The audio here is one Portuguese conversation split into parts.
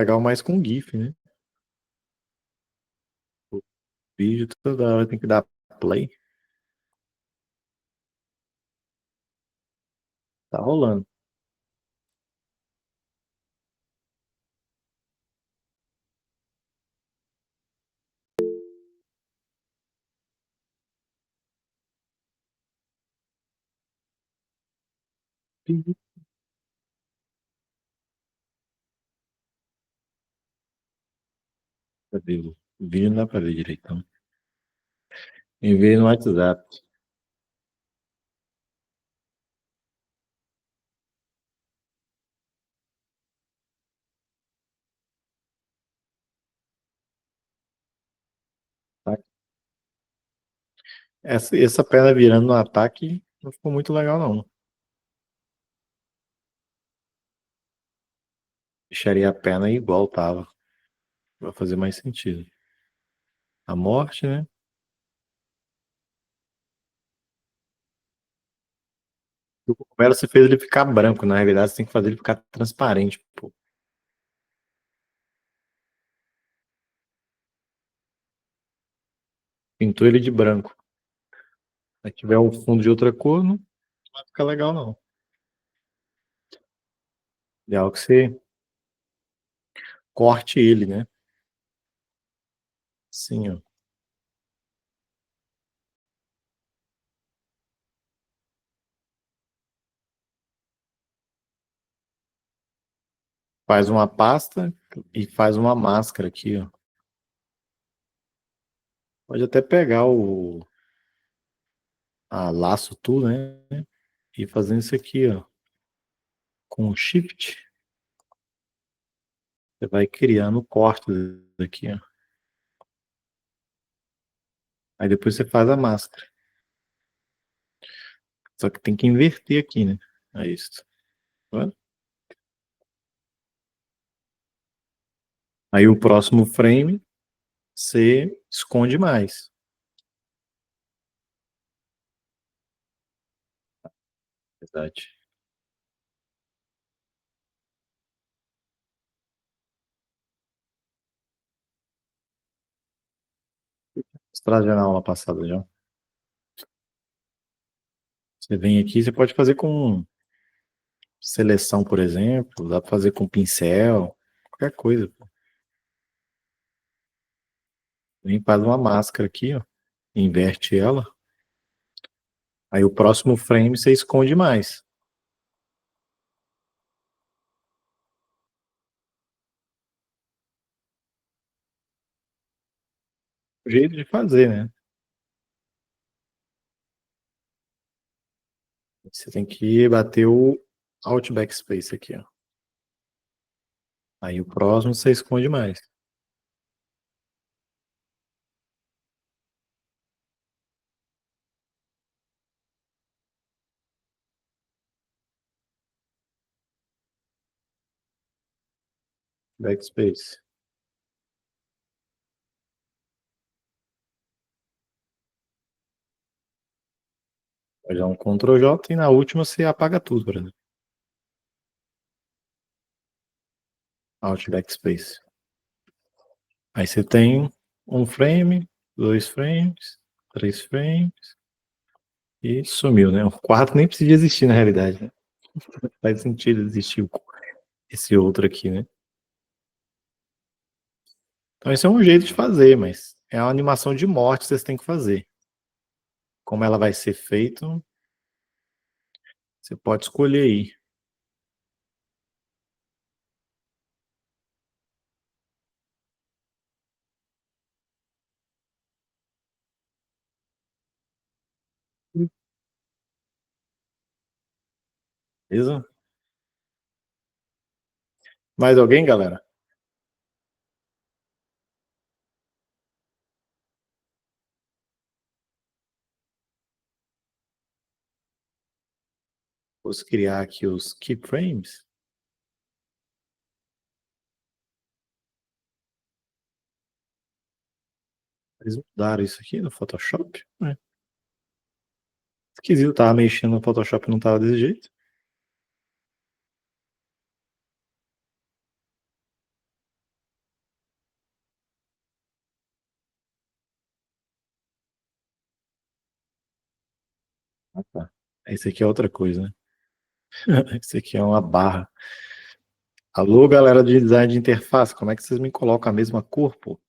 Legal mais com GIF, né? O vídeo toda hora tem que dar play. Tá rolando. Cadê o vídeo? Não dá pra ver direito, então. Enviei no WhatsApp. Tá? Essa perna virando no ataque não ficou muito legal, não. Deixaria a perna igual tava. Vai fazer mais sentido. A morte, né? O Romero você fez ele ficar branco. Na realidade, você tem que fazer ele ficar transparente, pô. Pintou ele de branco. Se tiver um fundo de outra cor, não vai ficar legal, não. Ideal que você corte ele, né? Sim, ó. Faz uma pasta e faz uma máscara aqui, ó. Pode até pegar a laço tool, né? E fazendo isso aqui, ó. Com o Shift, você vai criando cortes aqui, ó. Aí depois você faz a máscara. Só que tem que inverter aqui, né? É isso. Tá? Aí o próximo frame, você esconde mais. Verdade. Mostrar já na aula passada já. Você vem aqui, você pode fazer com seleção, por exemplo. Dá pra fazer com pincel. Qualquer coisa. Pô. Vem, faz uma máscara aqui, ó. Inverte ela. Aí o próximo frame você esconde mais. O jeito de fazer, né? Você tem que bater o Alt Backspace aqui, ó. Aí o próximo você esconde mais. Backspace. Vai dar um Ctrl J e na última você apaga tudo, por exemplo. Alt Backspace. Aí você tem um frame, dois frames, três frames e sumiu, né? O quarto nem precisa existir na realidade, né? Faz sentido existir esse outro aqui, né? Então esse é um jeito de fazer, mas é uma animação de morte que vocês têm que fazer. Como ela vai ser feita, você pode escolher aí. Beleza? Mais alguém, galera? Vou criar aqui os keyframes. Eles mudaram isso aqui no Photoshop? É. Esquisito, tava mexendo no Photoshop e não tava desse jeito. Tá. Esse aqui é outra coisa, né? Esse aqui é uma barra. Alô, galera de design de interface, como é que vocês me colocam a mesma cor, pô?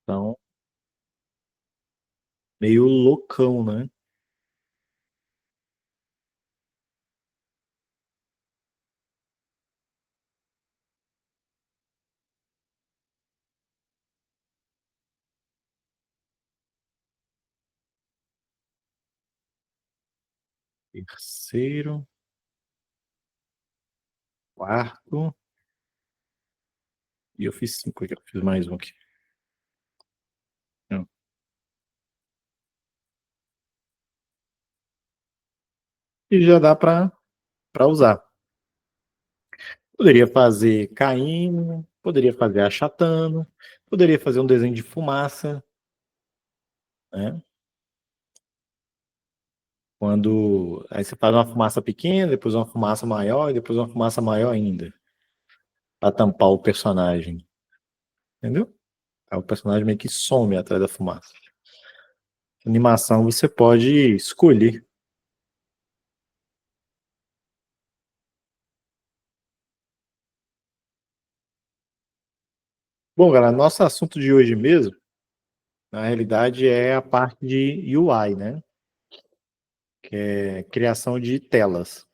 Então, meio loucão, né? Terceiro, quarto, e eu fiz cinco aqui, eu fiz mais um aqui. Não. E já dá para usar. Poderia fazer caindo, poderia fazer achatando, poderia fazer um desenho de fumaça, né? Quando aí você faz uma fumaça pequena, depois uma fumaça maior e depois uma fumaça maior ainda, para tampar o personagem, entendeu? Aí o personagem meio que some atrás da fumaça. Animação você pode escolher. Bom, galera, nosso assunto de hoje mesmo, na realidade, é a parte de UI, né? Que é criação de telas.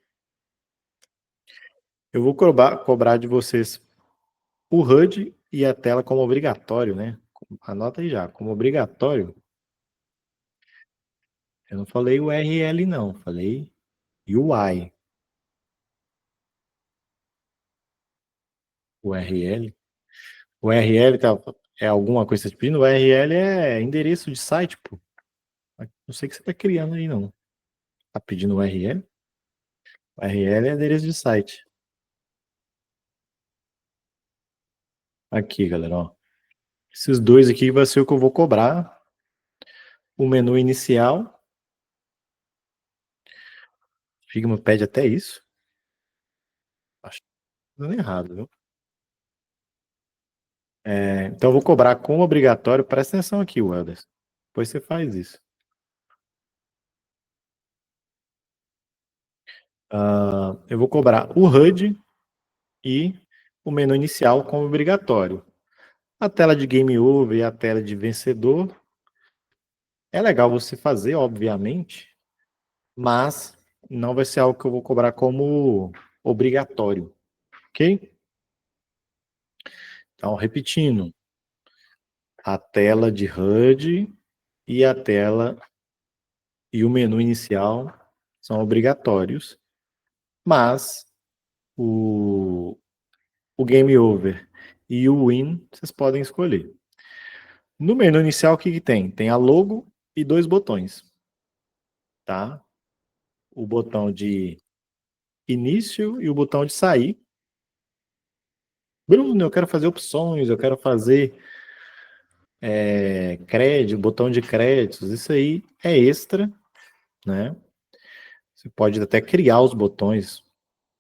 Eu vou cobrar de vocês o HUD e a tela como obrigatório, né? Anota aí já, como obrigatório. Eu não falei URL, não, falei UI. URL. URL tá, é alguma coisa que você tá pedindo? URL é endereço de site, pô. Não sei o que você tá criando aí, não. Tá pedindo URL? URL é endereço de site. Aqui, galera, ó. Esses dois aqui vai ser o que eu vou cobrar. O menu inicial. Figma pede até isso. Acho que tá dando errado, viu? Então eu vou cobrar como obrigatório. Presta atenção aqui, Welder. Depois você faz isso. Eu vou cobrar o HUD e o menu inicial como obrigatório. A tela de Game Over e a tela de vencedor é legal você fazer, obviamente, mas não vai ser algo que eu vou cobrar como obrigatório, ok? Então, repetindo, a tela de HUD e a tela e o menu inicial são obrigatórios, mas o, o Game Over e o Win vocês podem escolher. No menu inicial, o que, que tem? Tem a logo e dois botões, tá? O botão de início e o botão de sair. Bruno, eu quero fazer opções, eu quero fazer crédito, botão de créditos, isso aí é extra, né? Você pode até criar os botões,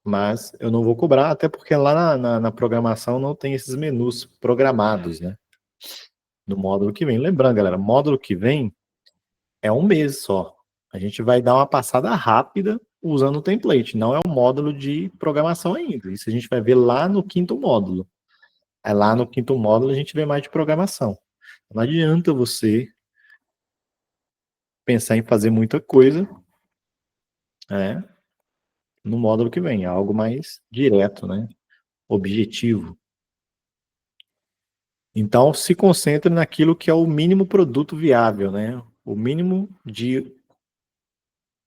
mas eu não vou cobrar, até porque lá na programação não tem esses menus programados, né? No módulo que vem. Lembrando, galera, módulo que vem é um mês só. A gente vai dar uma passada rápida usando o template, não é um módulo de programação ainda. Isso a gente vai ver lá no quinto módulo. Aí lá no quinto módulo a gente vê mais de programação. Não adianta você pensar em fazer muita coisa, né, no módulo que vem, é algo mais direto, né, objetivo. Então, se concentre naquilo que é o mínimo produto viável, né, o mínimo de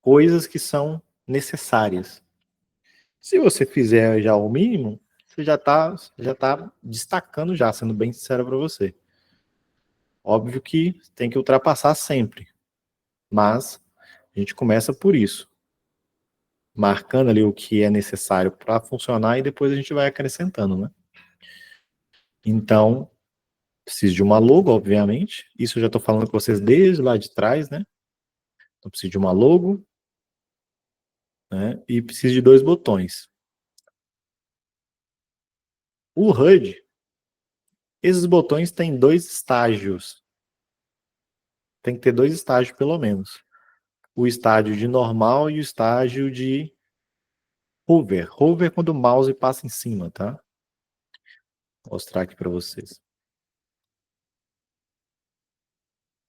coisas que são necessárias. Se você fizer já o mínimo, você já tá destacando já, sendo bem sincero para você. Óbvio que tem que ultrapassar sempre, mas a gente começa por isso, marcando ali o que é necessário para funcionar e depois a gente vai acrescentando, né? Então, preciso de uma logo, obviamente. Isso eu já estou falando com vocês desde lá de trás, né? Então, preciso de uma logo, né? E preciso de dois botões. O HUD, esses botões têm dois estágios. tem que ter dois estágios pelo menos. O estágio de normal e o estágio de hover. Hover é quando o mouse passa em cima, tá? Vou mostrar aqui para vocês.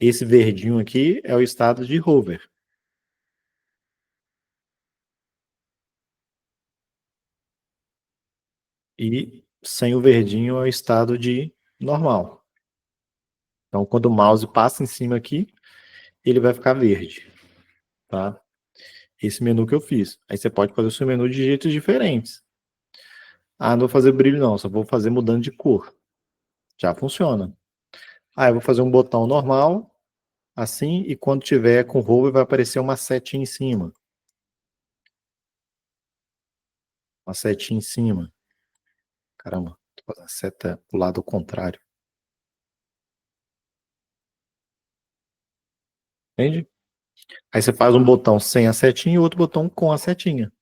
Esse verdinho aqui é o estado de hover. E sem o verdinho é o estado de normal. Então, quando o mouse passa em cima aqui, ele vai ficar verde, tá? Esse menu que eu fiz. Aí você pode fazer o seu menu de jeitos diferentes. Ah, não vou fazer brilho não, só vou fazer mudando de cor. Já funciona. Ah, eu vou fazer um botão normal, assim, e quando tiver com hover vai aparecer uma setinha em cima. Uma setinha em cima. Caramba, tô fazendo a seta pro lado contrário. Entende? Aí você faz um botão sem a setinha e outro botão com a setinha.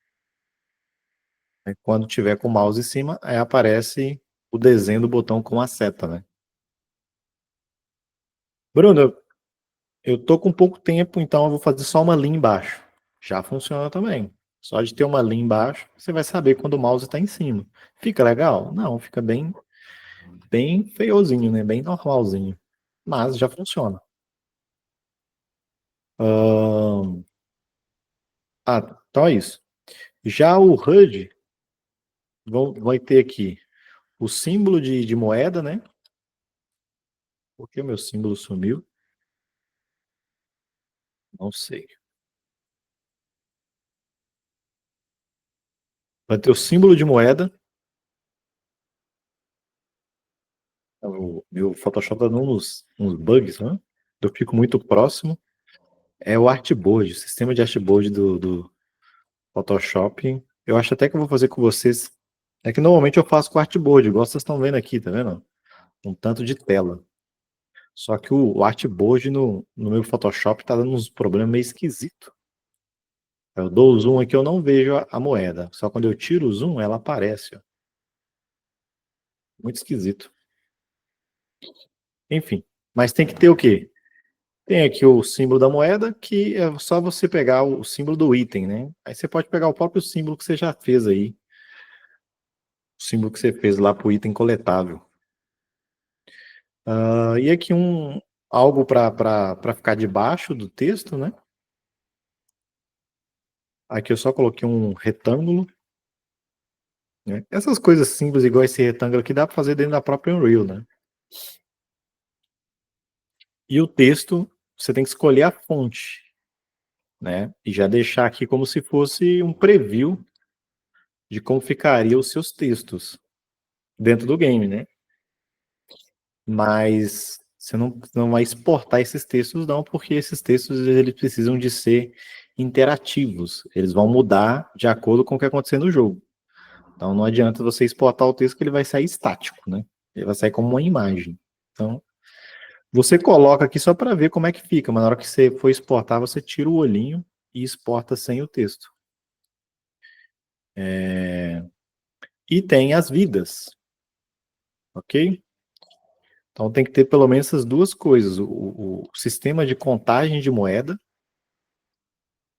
Aí quando tiver com o mouse em cima, aí aparece o desenho do botão com a seta, né? Bruno, eu tô com pouco tempo, então eu vou fazer só uma linha embaixo. Já funciona também. Só de ter uma linha embaixo, você vai saber quando o mouse está em cima. Fica legal? Não, fica bem feiozinho, né? Bem normalzinho. Mas já funciona. Ahn, então é isso. Já o HUD vai ter aqui o símbolo de moeda, né? Por que o meu símbolo sumiu? Não sei. Vai ter o símbolo de moeda. O meu Photoshop tá dando uns bugs, né? Eu fico muito próximo. É o artboard, o sistema de artboard do Photoshop. Eu acho até que eu vou fazer com vocês. É que normalmente eu faço com artboard, igual vocês estão vendo aqui, tá vendo? Um tanto de tela. Só que o artboard no meu Photoshop tá dando uns problemas meio esquisitos. Eu dou o zoom aqui, eu não vejo a moeda. Só quando eu tiro o zoom, ela aparece, ó. Muito esquisito. Enfim. Mas tem que ter o quê? Tem aqui o símbolo da moeda, que é só você pegar o símbolo do item, né? Aí você pode pegar o próprio símbolo que você já fez aí. O símbolo que você fez lá para o item coletável. E aqui algo para ficar debaixo do texto, né? Aqui eu só coloquei um retângulo. Né? Essas coisas simples, igual esse retângulo aqui, dá para fazer dentro da própria Unreal, né? E o texto, você tem que escolher a fonte, né? E já deixar aqui como se fosse um preview de como ficariam os seus textos dentro do game, né? Mas você não vai exportar esses textos não, porque esses textos eles precisam de ser interativos. Eles vão mudar de acordo com o que acontecer no jogo. Então não adianta você exportar o texto que ele vai sair estático, né? Ele vai sair como uma imagem. Então, você coloca aqui só para ver como é que fica, mas na hora que você for exportar, você tira o olhinho e exporta sem o texto. E tem as vidas, ok? Então tem que ter pelo menos essas duas coisas: o sistema de contagem de moeda,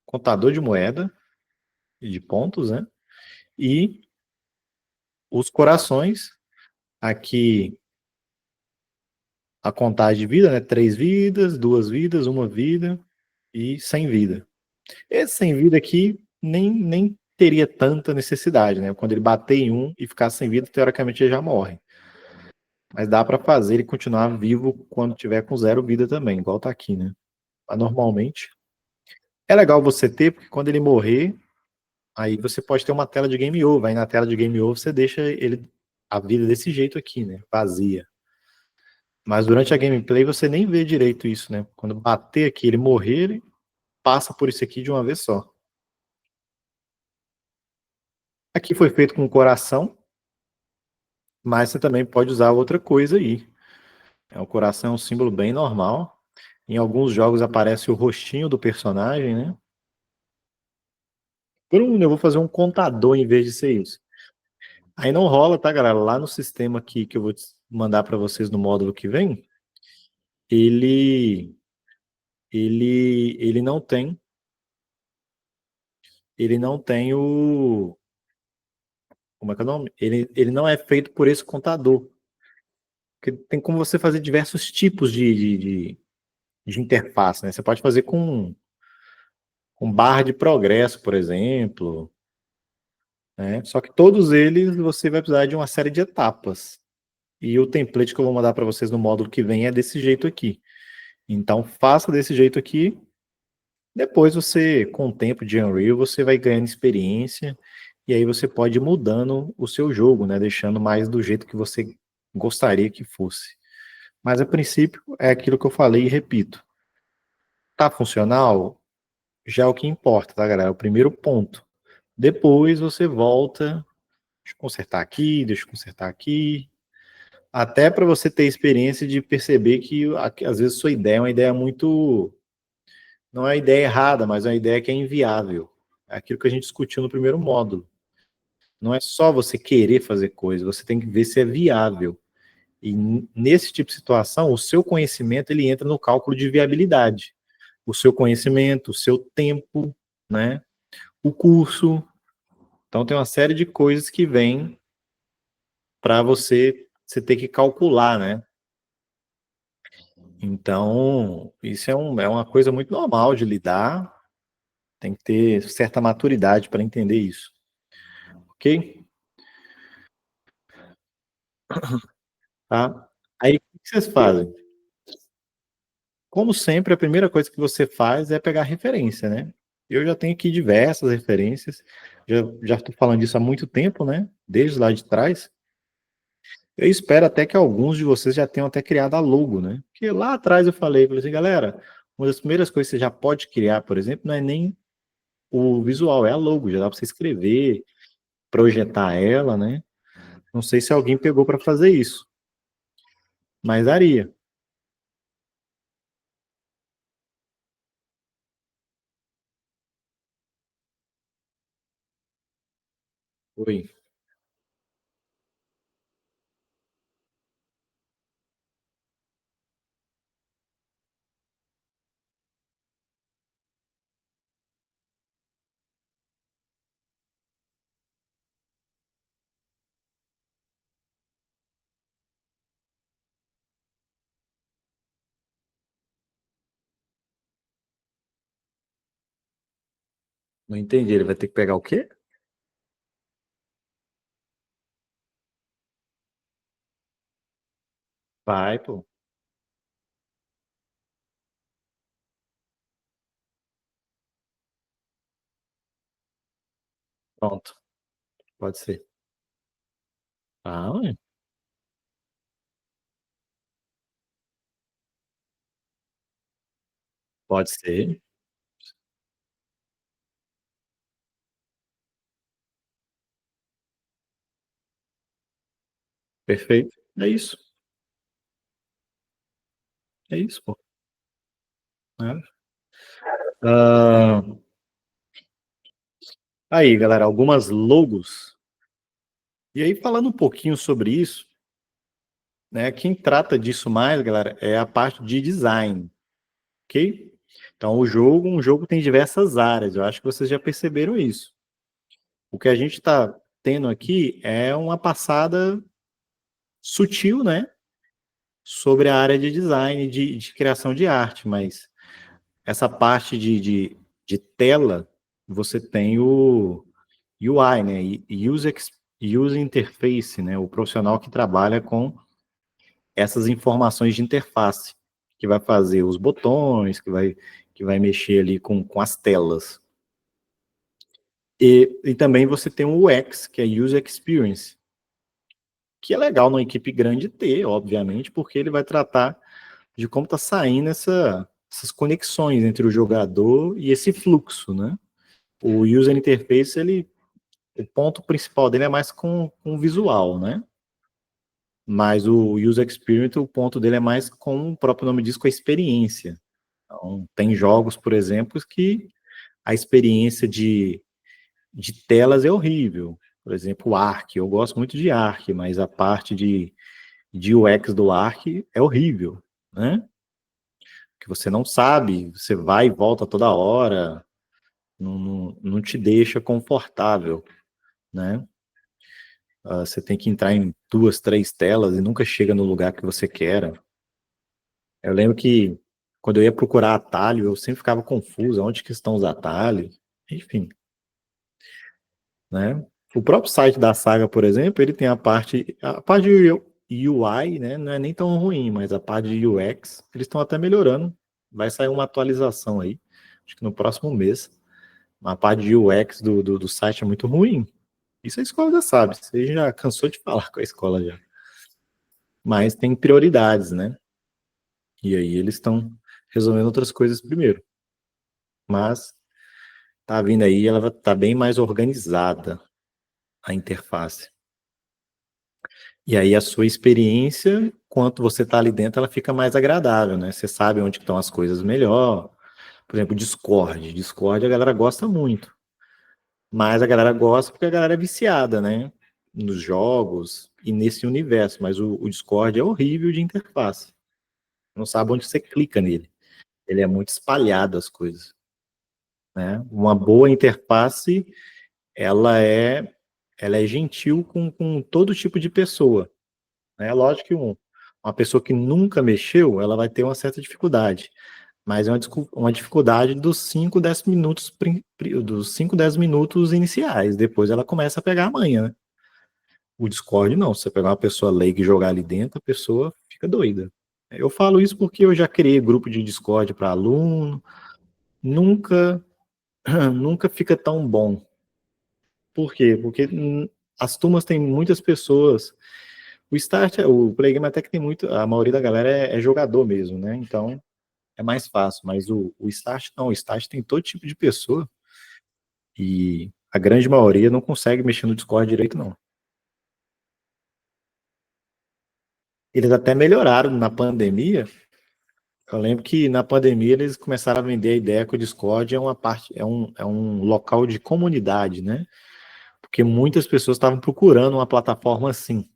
contador de moeda e de pontos, né? E os corações, aqui a contagem de vida, né? 3 vidas, 2 vidas, 1 vida e 100 vida. Esse 100 vida aqui nem teria tanta necessidade, né? Quando ele bater em um e ficar sem vida, teoricamente ele já morre. Mas dá para fazer ele continuar vivo quando tiver com 0 vida também, igual tá aqui, né? Mas normalmente. É legal você ter, porque quando ele morrer, aí você pode ter uma tela de game over. Aí na tela de game over você deixa a vida desse jeito aqui, né? Vazia. Mas durante a gameplay você nem vê direito isso, né? Quando bater aqui, ele morrer, ele passa por isso aqui de uma vez só. Aqui foi feito com coração, mas você também pode usar outra coisa aí. O coração é um símbolo bem normal. Em alguns jogos aparece o rostinho do personagem, né? Bruno, eu vou fazer um contador em vez de ser isso. Aí não rola, tá, galera? Lá no sistema aqui que eu vou mandar para vocês no módulo que vem, ele ele não tem, ele não tem o, como é que é o nome? Ele não é feito por esse contador. Porque tem como você fazer diversos tipos de interface, né? Você pode fazer com barra de progresso, por exemplo, né? Só que todos eles você vai precisar de uma série de etapas. E o template que eu vou mandar para vocês no módulo que vem é desse jeito aqui. Então, faça desse jeito aqui. Depois você, com o tempo de Unreal, você vai ganhando experiência e aí você pode ir mudando o seu jogo, né? Deixando mais do jeito que você gostaria que fosse. Mas a princípio é aquilo que eu falei e repito. Tá funcional? Já é o que importa, tá, galera? É o primeiro ponto. Depois você volta, deixa eu consertar aqui, deixa eu consertar aqui, até para você ter experiência de perceber que às vezes sua ideia é uma ideia muito, não é uma ideia errada, mas é uma ideia que é inviável. É aquilo que a gente discutiu no primeiro módulo. Não é só você querer fazer coisa, você tem que ver se é viável. E nesse tipo de situação, o seu conhecimento ele entra no cálculo de viabilidade. O seu conhecimento, o seu tempo, né? O curso. Então tem uma série de coisas que vêm para você ter que calcular, né? Então, isso é uma coisa muito normal de lidar, tem que ter certa maturidade para entender isso, ok? Tá? Aí, o que vocês fazem? Como sempre, a primeira coisa que você faz é pegar referência, né? Eu já tenho aqui diversas referências, já estou falando disso há muito tempo, né? Desde lá de trás. Eu espero até que alguns de vocês já tenham até criado a logo, né? Porque lá atrás falei assim, galera, uma das primeiras coisas que você já pode criar, por exemplo, não é nem o visual, é a logo, já dá para você escrever, projetar ela, né? Não sei se alguém pegou para fazer isso, mas daria. Oi, não entendi. Ele vai ter que pegar o quê? Vai, pô. Pronto, pode ser. Ah, ué, pode ser. Perfeito. É isso. É isso, pô. É. Ah, aí, galera, algumas logos. E aí, falando um pouquinho sobre isso, né? Quem trata disso mais, galera, é a parte de design, ok? Então, um jogo tem diversas áreas. Eu acho que vocês já perceberam isso. O que a gente está tendo aqui é uma passada sutil, né? Sobre a área de design, de criação de arte, mas essa parte de tela, você tem o UI, né? User Interface, né? O profissional que trabalha com essas informações de interface, que vai fazer os botões, que vai mexer ali com as telas. E também você tem o UX, que é User Experience, que é legal numa equipe grande ter, obviamente, porque ele vai tratar de como está saindo essas conexões entre o jogador e esse fluxo, né? O User Interface, o ponto principal dele é mais com o visual, né? Mas o User Experience, o ponto dele é mais com o próprio nome diz, com a experiência. Então, tem jogos, por exemplo, que a experiência de telas é horrível. Por exemplo, o Ark. Eu gosto muito de Ark, mas a parte de UX do Ark é horrível, né? que você não sabe, você vai e volta toda hora, não te deixa confortável, né? Você tem que entrar em duas, três telas e nunca chega no lugar que você quer. Eu lembro que quando eu ia procurar atalho, eu sempre ficava confuso, onde que estão os atalhos, enfim, né? O próprio site da Saga, por exemplo, ele tem a parte de UI, né, não é nem tão ruim, mas a parte de UX, eles estão até melhorando. Vai sair uma atualização aí, acho que no próximo mês. A parte de UX do site é muito ruim. Isso a escola já sabe, você já cansou de falar com a escola já. Mas tem prioridades, né? E aí eles estão resolvendo outras coisas primeiro. Mas tá vindo aí, ela tá bem mais organizada, a interface. E aí a sua experiência, quanto você tá ali dentro, ela fica mais agradável, né? Você sabe onde estão as coisas melhor. Por exemplo, Discord. Discord a galera gosta muito. Mas a galera gosta porque a galera é viciada, né? Nos jogos e nesse universo. Mas o Discord é horrível de interface. Não sabe onde você clica nele. Ele é muito espalhado as coisas, né? Uma boa interface, ela é, ela é gentil com todo tipo de pessoa. É lógico que uma pessoa que nunca mexeu, ela vai ter uma certa dificuldade. Mas é uma dificuldade dos 5, 10 minutos, dos 5, 10 minutos iniciais. Depois ela começa a pegar a manha, né? O Discord não. Se você pegar uma pessoa leiga e jogar ali dentro, a pessoa fica doida. Eu falo isso porque eu já criei grupo de Discord para aluno. Nunca, nunca fica tão bom. Por quê? Porque as turmas têm muitas pessoas. O Play Game até que tem muito, a maioria da galera é jogador mesmo, né? Então é mais fácil. Mas o Start não, o Start tem todo tipo de pessoa e a grande maioria não consegue mexer no Discord direito, não. Eles até melhoraram na pandemia. Eu lembro que na pandemia eles começaram a vender a ideia que o Discord é uma parte, é um local de comunidade, né? Porque muitas pessoas estavam procurando uma plataforma assim,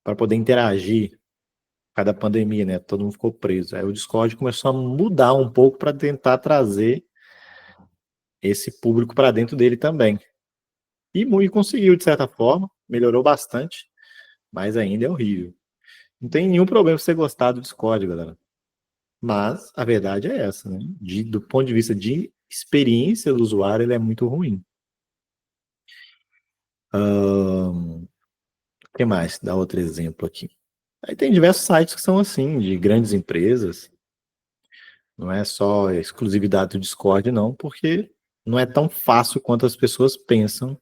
para poder interagir por causa da pandemia, né? Todo mundo ficou preso. Aí o Discord começou a mudar um pouco para tentar trazer esse público para dentro dele também. E muito conseguiu, de certa forma, melhorou bastante, mas ainda é horrível. Não tem nenhum problema você gostar do Discord, galera. Mas a verdade é essa, né? Do ponto de vista de experiência do usuário, ele é muito ruim. O que mais? Dá outro exemplo aqui. Aí tem diversos sites que são assim, de grandes empresas. Não é só exclusividade do Discord, não, porque não é tão fácil quanto as pessoas pensam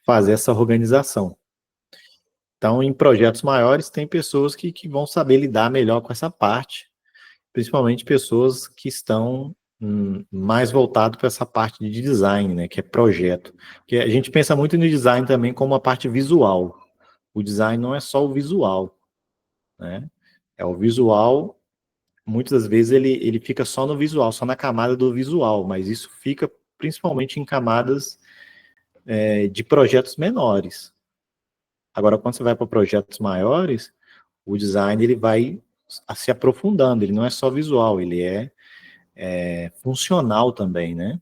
fazer essa organização. Então, em projetos maiores, tem pessoas que vão saber lidar melhor com essa parte, principalmente pessoas que estão mais voltado para essa parte de design, né, que é projeto. Porque a gente pensa muito no design também como a parte visual. O design não é só o visual, né? É o visual, muitas das vezes ele fica só no visual, só na camada do visual, mas isso fica principalmente em camadas de projetos menores. Agora, quando você vai para projetos maiores, o design ele vai se aprofundando, ele não é só visual, ele é funcional também, né?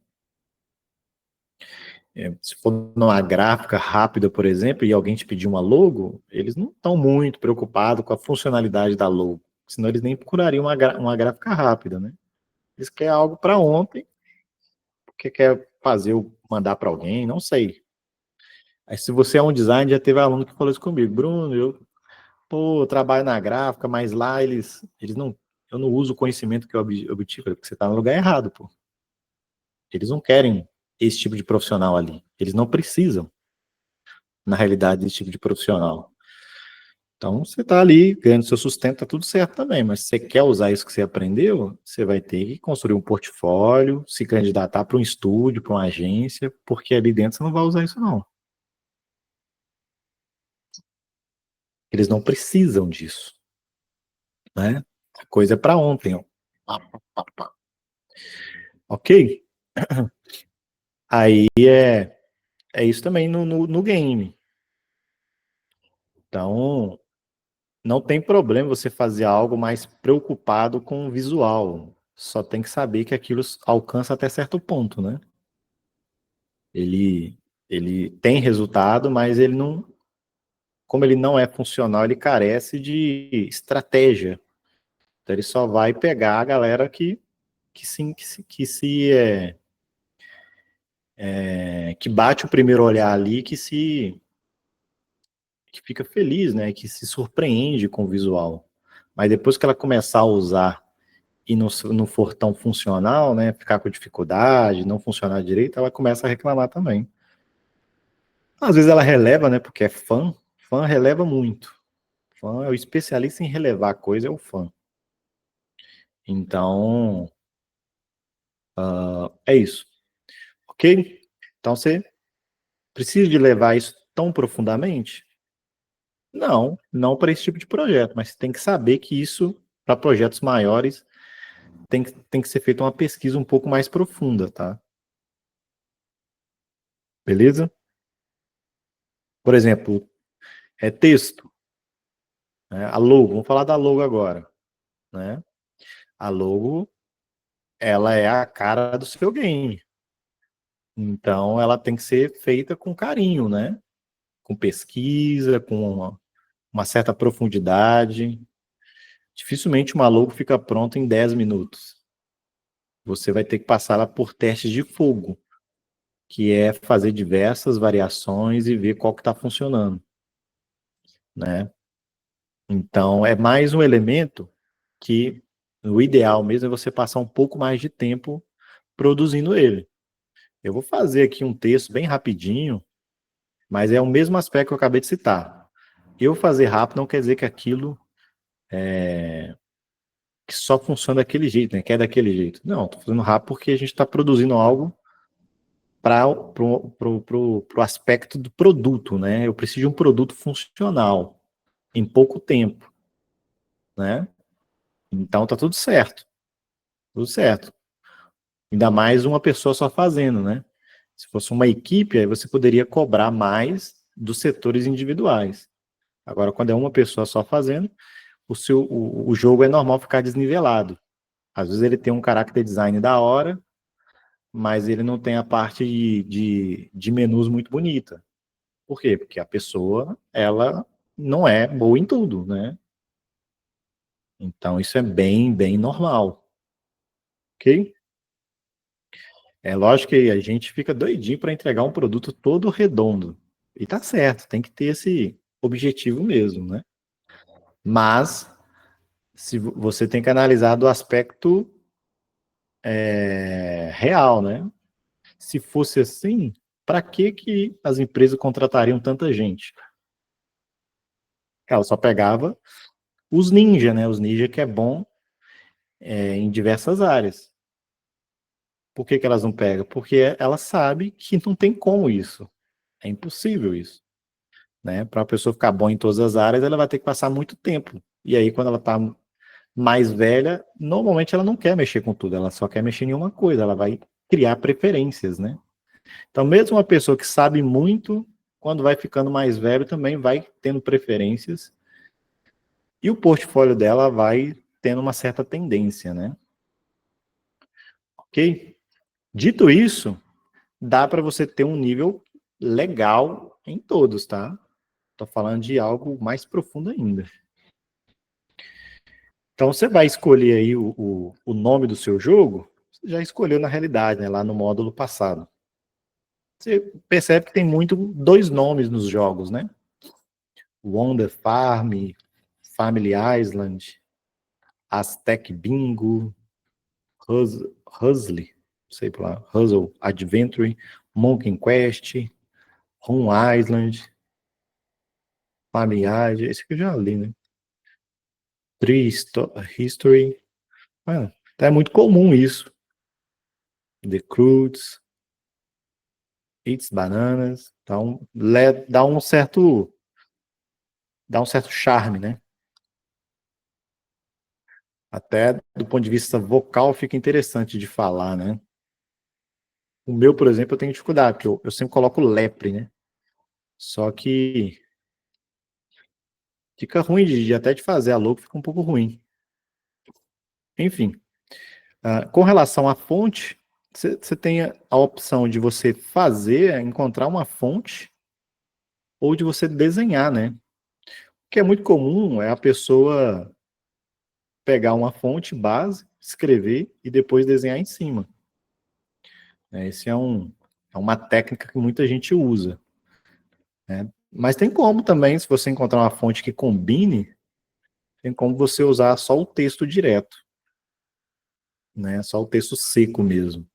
Se for numa gráfica rápida, por exemplo, e alguém te pedir uma logo, eles não estão muito preocupados com a funcionalidade da logo, senão eles nem procurariam uma gráfica rápida, né? Eles querem algo para ontem, porque quer mandar para alguém, não sei. Aí se você é um designer, já teve aluno que falou isso comigo, Bruno, eu trabalho na gráfica, mas lá eles não, eu não uso o conhecimento que eu obtive, porque você está no lugar errado, pô. Eles não querem esse tipo de profissional ali. Eles não precisam, na realidade, desse tipo de profissional. Então, você está ali ganhando seu sustento, tá tudo certo também, mas se você quer usar isso que você aprendeu, você vai ter que construir um portfólio, se candidatar para um estúdio, para uma agência, porque ali dentro você não vai usar isso, não. Eles não precisam disso, né? A coisa é para ontem, ó. Ok? Aí é isso também no game. Então, não tem problema você fazer algo mais preocupado com o visual. Só tem que saber que aquilo alcança até certo ponto, né? Ele, ele tem resultado, mas ele não, como ele não é funcional, ele carece de estratégia. Então ele só vai pegar a galera que bate o primeiro olhar ali, que fica feliz, né? Que se surpreende com o visual. Mas depois que ela começar a usar e não for tão funcional, né? Ficar com dificuldade, não funcionar direito, ela começa a reclamar também. Às vezes ela releva, né? Porque é fã. Fã releva muito. Fã é o especialista em relevar a coisa, é o fã. Então, é isso. Ok? Então você precisa de levar isso tão profundamente? Não, não para esse tipo de projeto, mas você tem que saber que isso, para projetos maiores, tem que ser feita uma pesquisa um pouco mais profunda, tá? Beleza? Por exemplo, é texto, né? A logo, vamos falar da logo agora, né? A logo, ela é a cara do seu game. Então, ela tem que ser feita com carinho, né? Com pesquisa, com uma certa profundidade. Dificilmente uma logo fica pronta em 10 minutos. Você vai ter que passar ela por testes de fogo, que é fazer diversas variações e ver qual que está funcionando, né? Então, é mais um elemento que o ideal mesmo é você passar um pouco mais de tempo produzindo ele. Eu vou fazer aqui um texto bem rapidinho, mas é o mesmo aspecto que eu acabei de citar. Eu fazer rápido não quer dizer que aquilo que só funciona daquele jeito, né? Que é daquele jeito. Não, estou fazendo rápido porque a gente está produzindo algo para o aspecto do produto, né? Eu preciso de um produto funcional em pouco tempo, né? Então tá tudo certo, tudo certo. Ainda mais uma pessoa só fazendo, né? Se fosse uma equipe, aí você poderia cobrar mais dos setores individuais. Agora, quando é uma pessoa só fazendo, o jogo é normal ficar desnivelado. Às vezes ele tem um character design da hora, mas ele não tem a parte de menus muito bonita. Por quê? Porque a pessoa, ela não é boa em tudo, né? Então isso é bem, bem normal, ok? É lógico que a gente fica doidinho para entregar um produto todo redondo. E tá certo, tem que ter esse objetivo mesmo, né? Mas se você tem que analisar do aspecto real, né? Se fosse assim, para que as empresas contratariam tanta gente? Ela só pegava os ninja, né? Os ninja que é bom em diversas áreas. Por que elas não pegam? Porque ela sabe que não tem como isso. É impossível isso. Né? Para a pessoa ficar bom em todas as áreas, ela vai ter que passar muito tempo. E aí, quando ela está mais velha, normalmente ela não quer mexer com tudo, ela só quer mexer em uma coisa, ela vai criar preferências, né? Então, mesmo uma pessoa que sabe muito, quando vai ficando mais velho, também vai tendo preferências e o portfólio dela vai tendo uma certa tendência, né? Ok? Dito isso, dá para você ter um nível legal em todos, tá? Tô falando de algo mais profundo ainda. Então você vai escolher aí o nome do seu jogo, você já escolheu na realidade, né, lá no módulo passado. Você percebe que tem muito dois nomes nos jogos, né? Wonder Farm, Family Island, Aztec Bingo, Hustle, sei lá, Hustle Adventure, Monkey Quest, Home Island, Family Island, esse aqui eu já li, né? Tree History. Ah, é muito comum isso. The Croods, Eats Bananas. Então, dá um certo charme, né? Até do ponto de vista vocal fica interessante de falar, né? O meu, por exemplo, eu tenho dificuldade, porque eu sempre coloco lepre, né? Só que Fica ruim de até de fazer a logo, fica um pouco ruim. Enfim, com relação à fonte, você tem a opção de você fazer, encontrar uma fonte, ou de você desenhar, né? O que é muito comum é a pessoa pegar uma fonte base, escrever e depois desenhar em cima. Esse é uma técnica que muita gente usa. Né? Mas tem como também, se você encontrar uma fonte que combine, tem como você usar só o texto direto, né? Só o texto seco mesmo.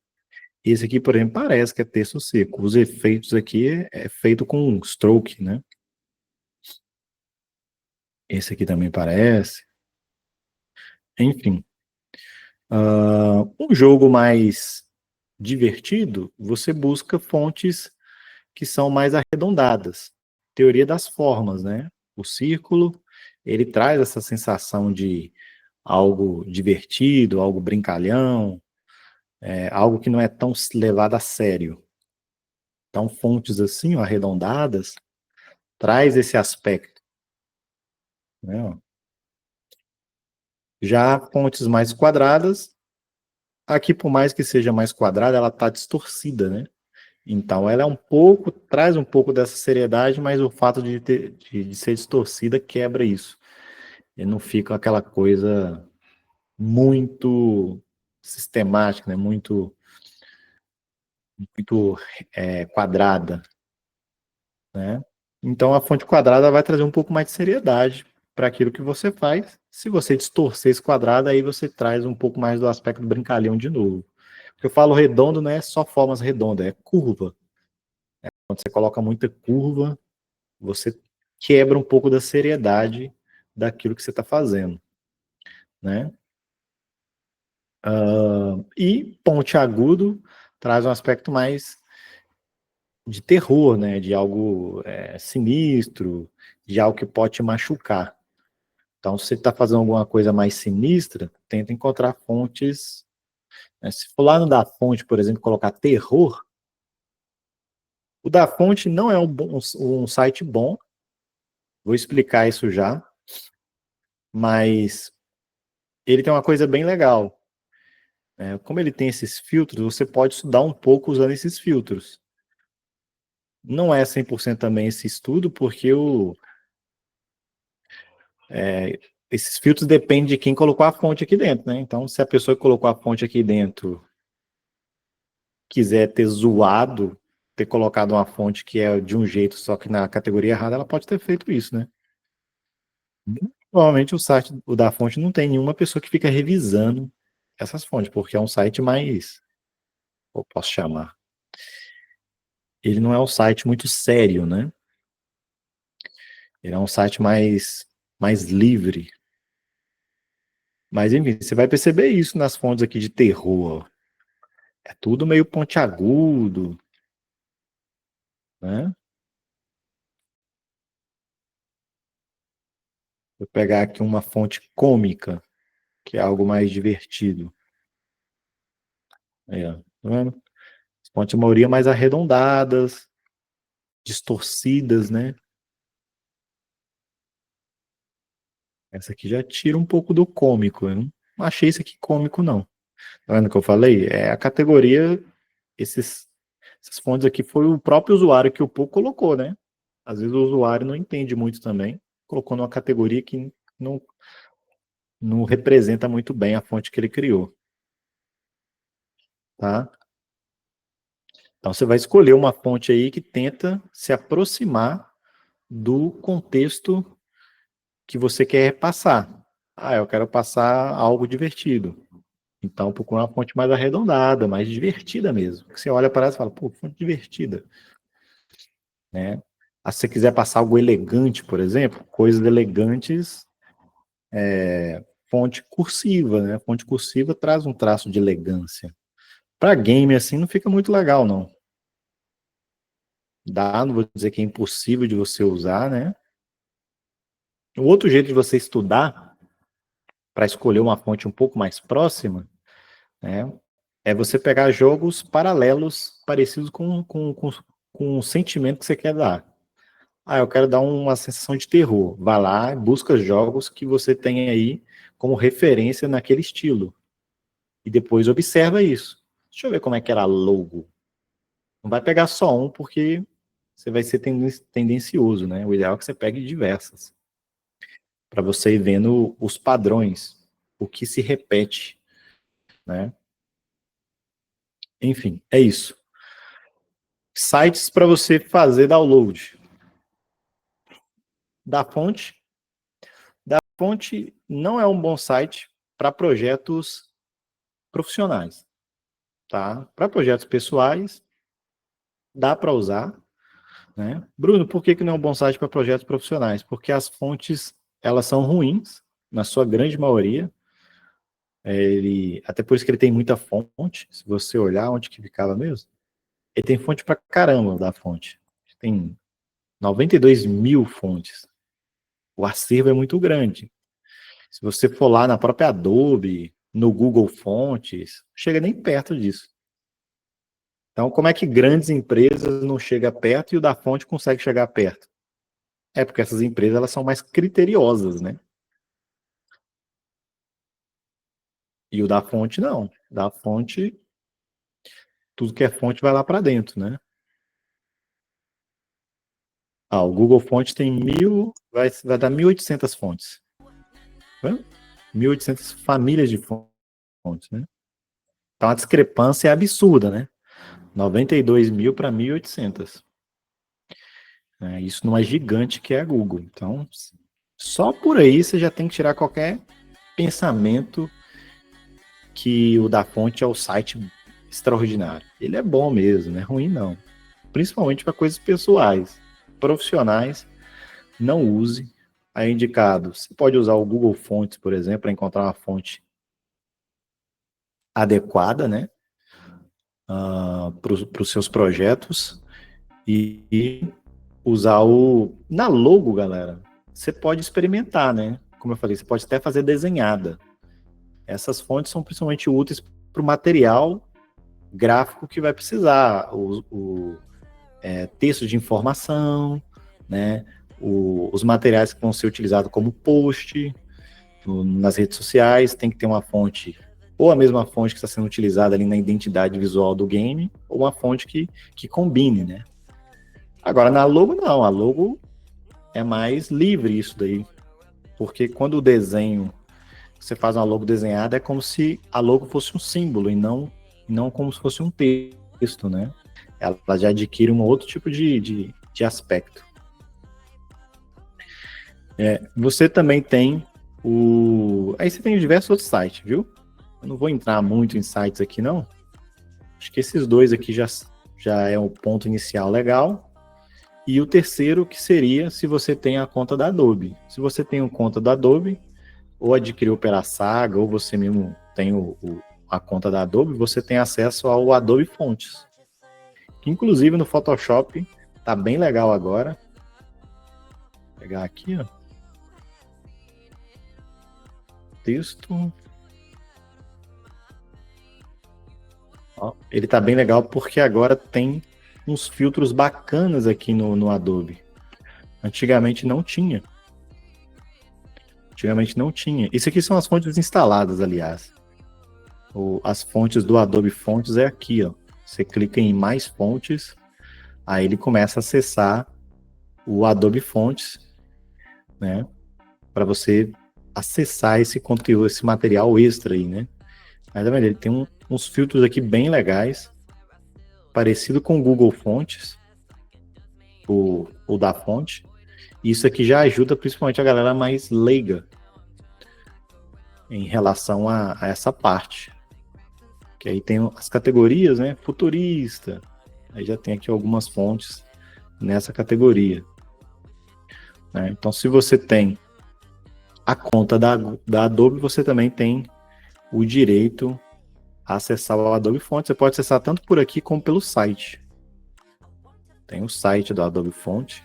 Esse aqui, por exemplo, parece que é texto seco. Os efeitos aqui é feito com stroke, né? Esse aqui também parece. Enfim, um jogo mais divertido, você busca fontes que são mais arredondadas. Teoria das formas, né? O círculo, ele traz essa sensação de algo divertido, algo brincalhão, algo que não é tão levado a sério. Então, fontes assim, ó, arredondadas, traz esse aspecto. Né? Já fontes mais quadradas, aqui por mais que seja mais quadrada, ela está distorcida, né? Então, ela é um pouco, traz um pouco dessa seriedade, mas o fato de ser distorcida quebra isso. E não fica aquela coisa muito sistemática, né? Muito quadrada, né? Então, a fonte quadrada vai trazer um pouco mais de seriedade para aquilo que você faz. Se você distorcer esse quadrado, aí você traz um pouco mais do aspecto brincalhão de novo. O que eu falo redondo não é só formas redondas, é curva. Quando você coloca muita curva, você quebra um pouco da seriedade daquilo que você está fazendo, né? E ponte agudo traz um aspecto mais de terror, né? De algo sinistro, de algo que pode te machucar. Então, se você está fazendo alguma coisa mais sinistra, tenta encontrar fontes. Né? Se for lá no da fonte, por exemplo, colocar terror, o da fonte não é um site bom, vou explicar isso já, mas ele tem uma coisa bem legal. Como ele tem esses filtros, você pode estudar um pouco usando esses filtros. Não é 100% também esse estudo, porque esses filtros dependem de quem colocou a fonte aqui dentro, né? Então, se a pessoa que colocou a fonte aqui dentro quiser ter zoado, ter colocado uma fonte que é de um jeito, só que na categoria errada, ela pode ter feito isso, né? Normalmente o site o da fonte não tem nenhuma pessoa que fica revisando essas fontes, porque é um site mais, eu posso chamar, ele não é um site muito sério, né? Ele é um site mais livre. Mas, enfim, você vai perceber isso nas fontes aqui de terror. É tudo meio pontiagudo, né? Vou pegar aqui uma fonte cômica, que é algo mais divertido. Aí, ó, tá vendo? As fontes, a maioria mais arredondadas, distorcidas, né? Essa aqui já tira um pouco do cômico. Eu não achei isso aqui cômico, não. Tá vendo o que eu falei? É a categoria, essas fontes aqui foi o próprio usuário que o pouco colocou, né? Às vezes o usuário não entende muito também, colocou numa categoria que não, não representa muito bem a fonte que ele criou, tá? Então você vai escolher uma fonte aí que tenta se aproximar do contexto que você quer passar. Ah, eu quero passar algo divertido. Então procura uma fonte mais arredondada, mais divertida mesmo. Que você olha para ela e fala, pô, fonte divertida, né? Ah, se você quiser passar algo elegante, por exemplo, coisas elegantes, fonte cursiva, né? Fonte cursiva traz um traço de elegância. Para game assim não fica muito legal, não. Dá, não vou dizer que é impossível de você usar, né? O outro jeito de você estudar para escolher uma fonte um pouco mais próxima, né, é você pegar jogos paralelos parecidos com o sentimento que você quer dar. eu quero dar uma sensação de terror. Vá lá, busca jogos que você tem aí como referência naquele estilo. E depois observa isso. Deixa eu ver como é que era a logo. Não vai pegar só um, porque você vai ser tendencioso, né? O ideal é que você pegue diversas. Para você ir vendo os padrões, o que se repete, né? Enfim, é isso. Sites para você fazer download. Da fonte. Da fonte não é um bom site para projetos profissionais, tá? Para projetos pessoais, dá para usar, né? Bruno, por que não é um bom site para projetos profissionais? Porque as fontes, elas são ruins, na sua grande maioria. Até por isso que ele tem muita fonte, se você olhar onde que ficava mesmo, ele tem fonte para caramba da fonte. Tem 92 mil fontes. O acervo é muito grande. Se você for lá na própria Adobe, no Google Fontes, chega nem perto disso. Então, como é que grandes empresas não chegam perto e o da fonte consegue chegar perto? É porque essas empresas elas são mais criteriosas, né? E o da fonte não. Da fonte, tudo que é fonte vai lá para dentro, né? O Google Fonte tem vai dar 1.800 fontes. Tá? 1.800 famílias de fontes, né? Então a discrepância é absurda, né? 92 mil para 1.800. Isso não é gigante que é a Google. Então, só por aí você já tem que tirar qualquer pensamento que o da fonte é o site extraordinário. Ele é bom mesmo, não é ruim não. Principalmente para coisas pessoais. Profissionais, não use. É indicado. Você pode usar o Google Fontes, por exemplo, para encontrar uma fonte adequada, né? Para os seus projetos. E usar na logo, galera, você pode experimentar, né? Como eu falei, você pode até fazer desenhada. Essas fontes são principalmente úteis para o material gráfico que vai precisar, texto de informação, né? Os materiais que vão ser utilizados como post nas redes sociais, tem que ter uma fonte, ou a mesma fonte que está sendo utilizada ali na identidade visual do game, ou uma fonte que combine, né? Agora, na logo, não. A logo é mais livre isso daí. Porque quando o desenho, você faz uma logo desenhada, é como se a logo fosse um símbolo e não como se fosse um texto, né? Ela já adquire um outro tipo de aspecto. Você também tem Aí você tem diversos outros sites, viu? Eu não vou entrar muito em sites aqui, não. Acho que esses dois aqui já é o ponto inicial legal. E o terceiro que seria se você tem a conta da Adobe. Se você tem uma conta da Adobe, ou adquiriu pela Saga, ou você mesmo tem a conta da Adobe, você tem acesso ao Adobe Fontes. Que inclusive no Photoshop tá bem legal agora. Vou pegar aqui, ó. Texto. Ó, ele tá bem legal porque agora tem uns filtros bacanas aqui no Adobe. Antigamente não tinha. Antigamente não tinha. Isso aqui são as fontes instaladas, aliás. As fontes do Adobe Fontes é aqui, ó. Você clica em mais fontes, aí ele começa a acessar o Adobe Fontes, né? Para você acessar esse conteúdo, esse material extra aí, né? Mas tá vendo? Ele tem uns filtros aqui bem legais, parecido com o Google Fontes, o da fonte. Isso aqui já ajuda principalmente a galera mais leiga em relação a essa parte. Que aí tem as categorias, né? Futurista. Aí já tem aqui algumas fontes nessa categoria. Né? Então, se você tem a conta da Adobe, você também tem o direito a acessar o Adobe Fontes. Você pode acessar tanto por aqui como pelo site. Tem o site do Adobe Fonte.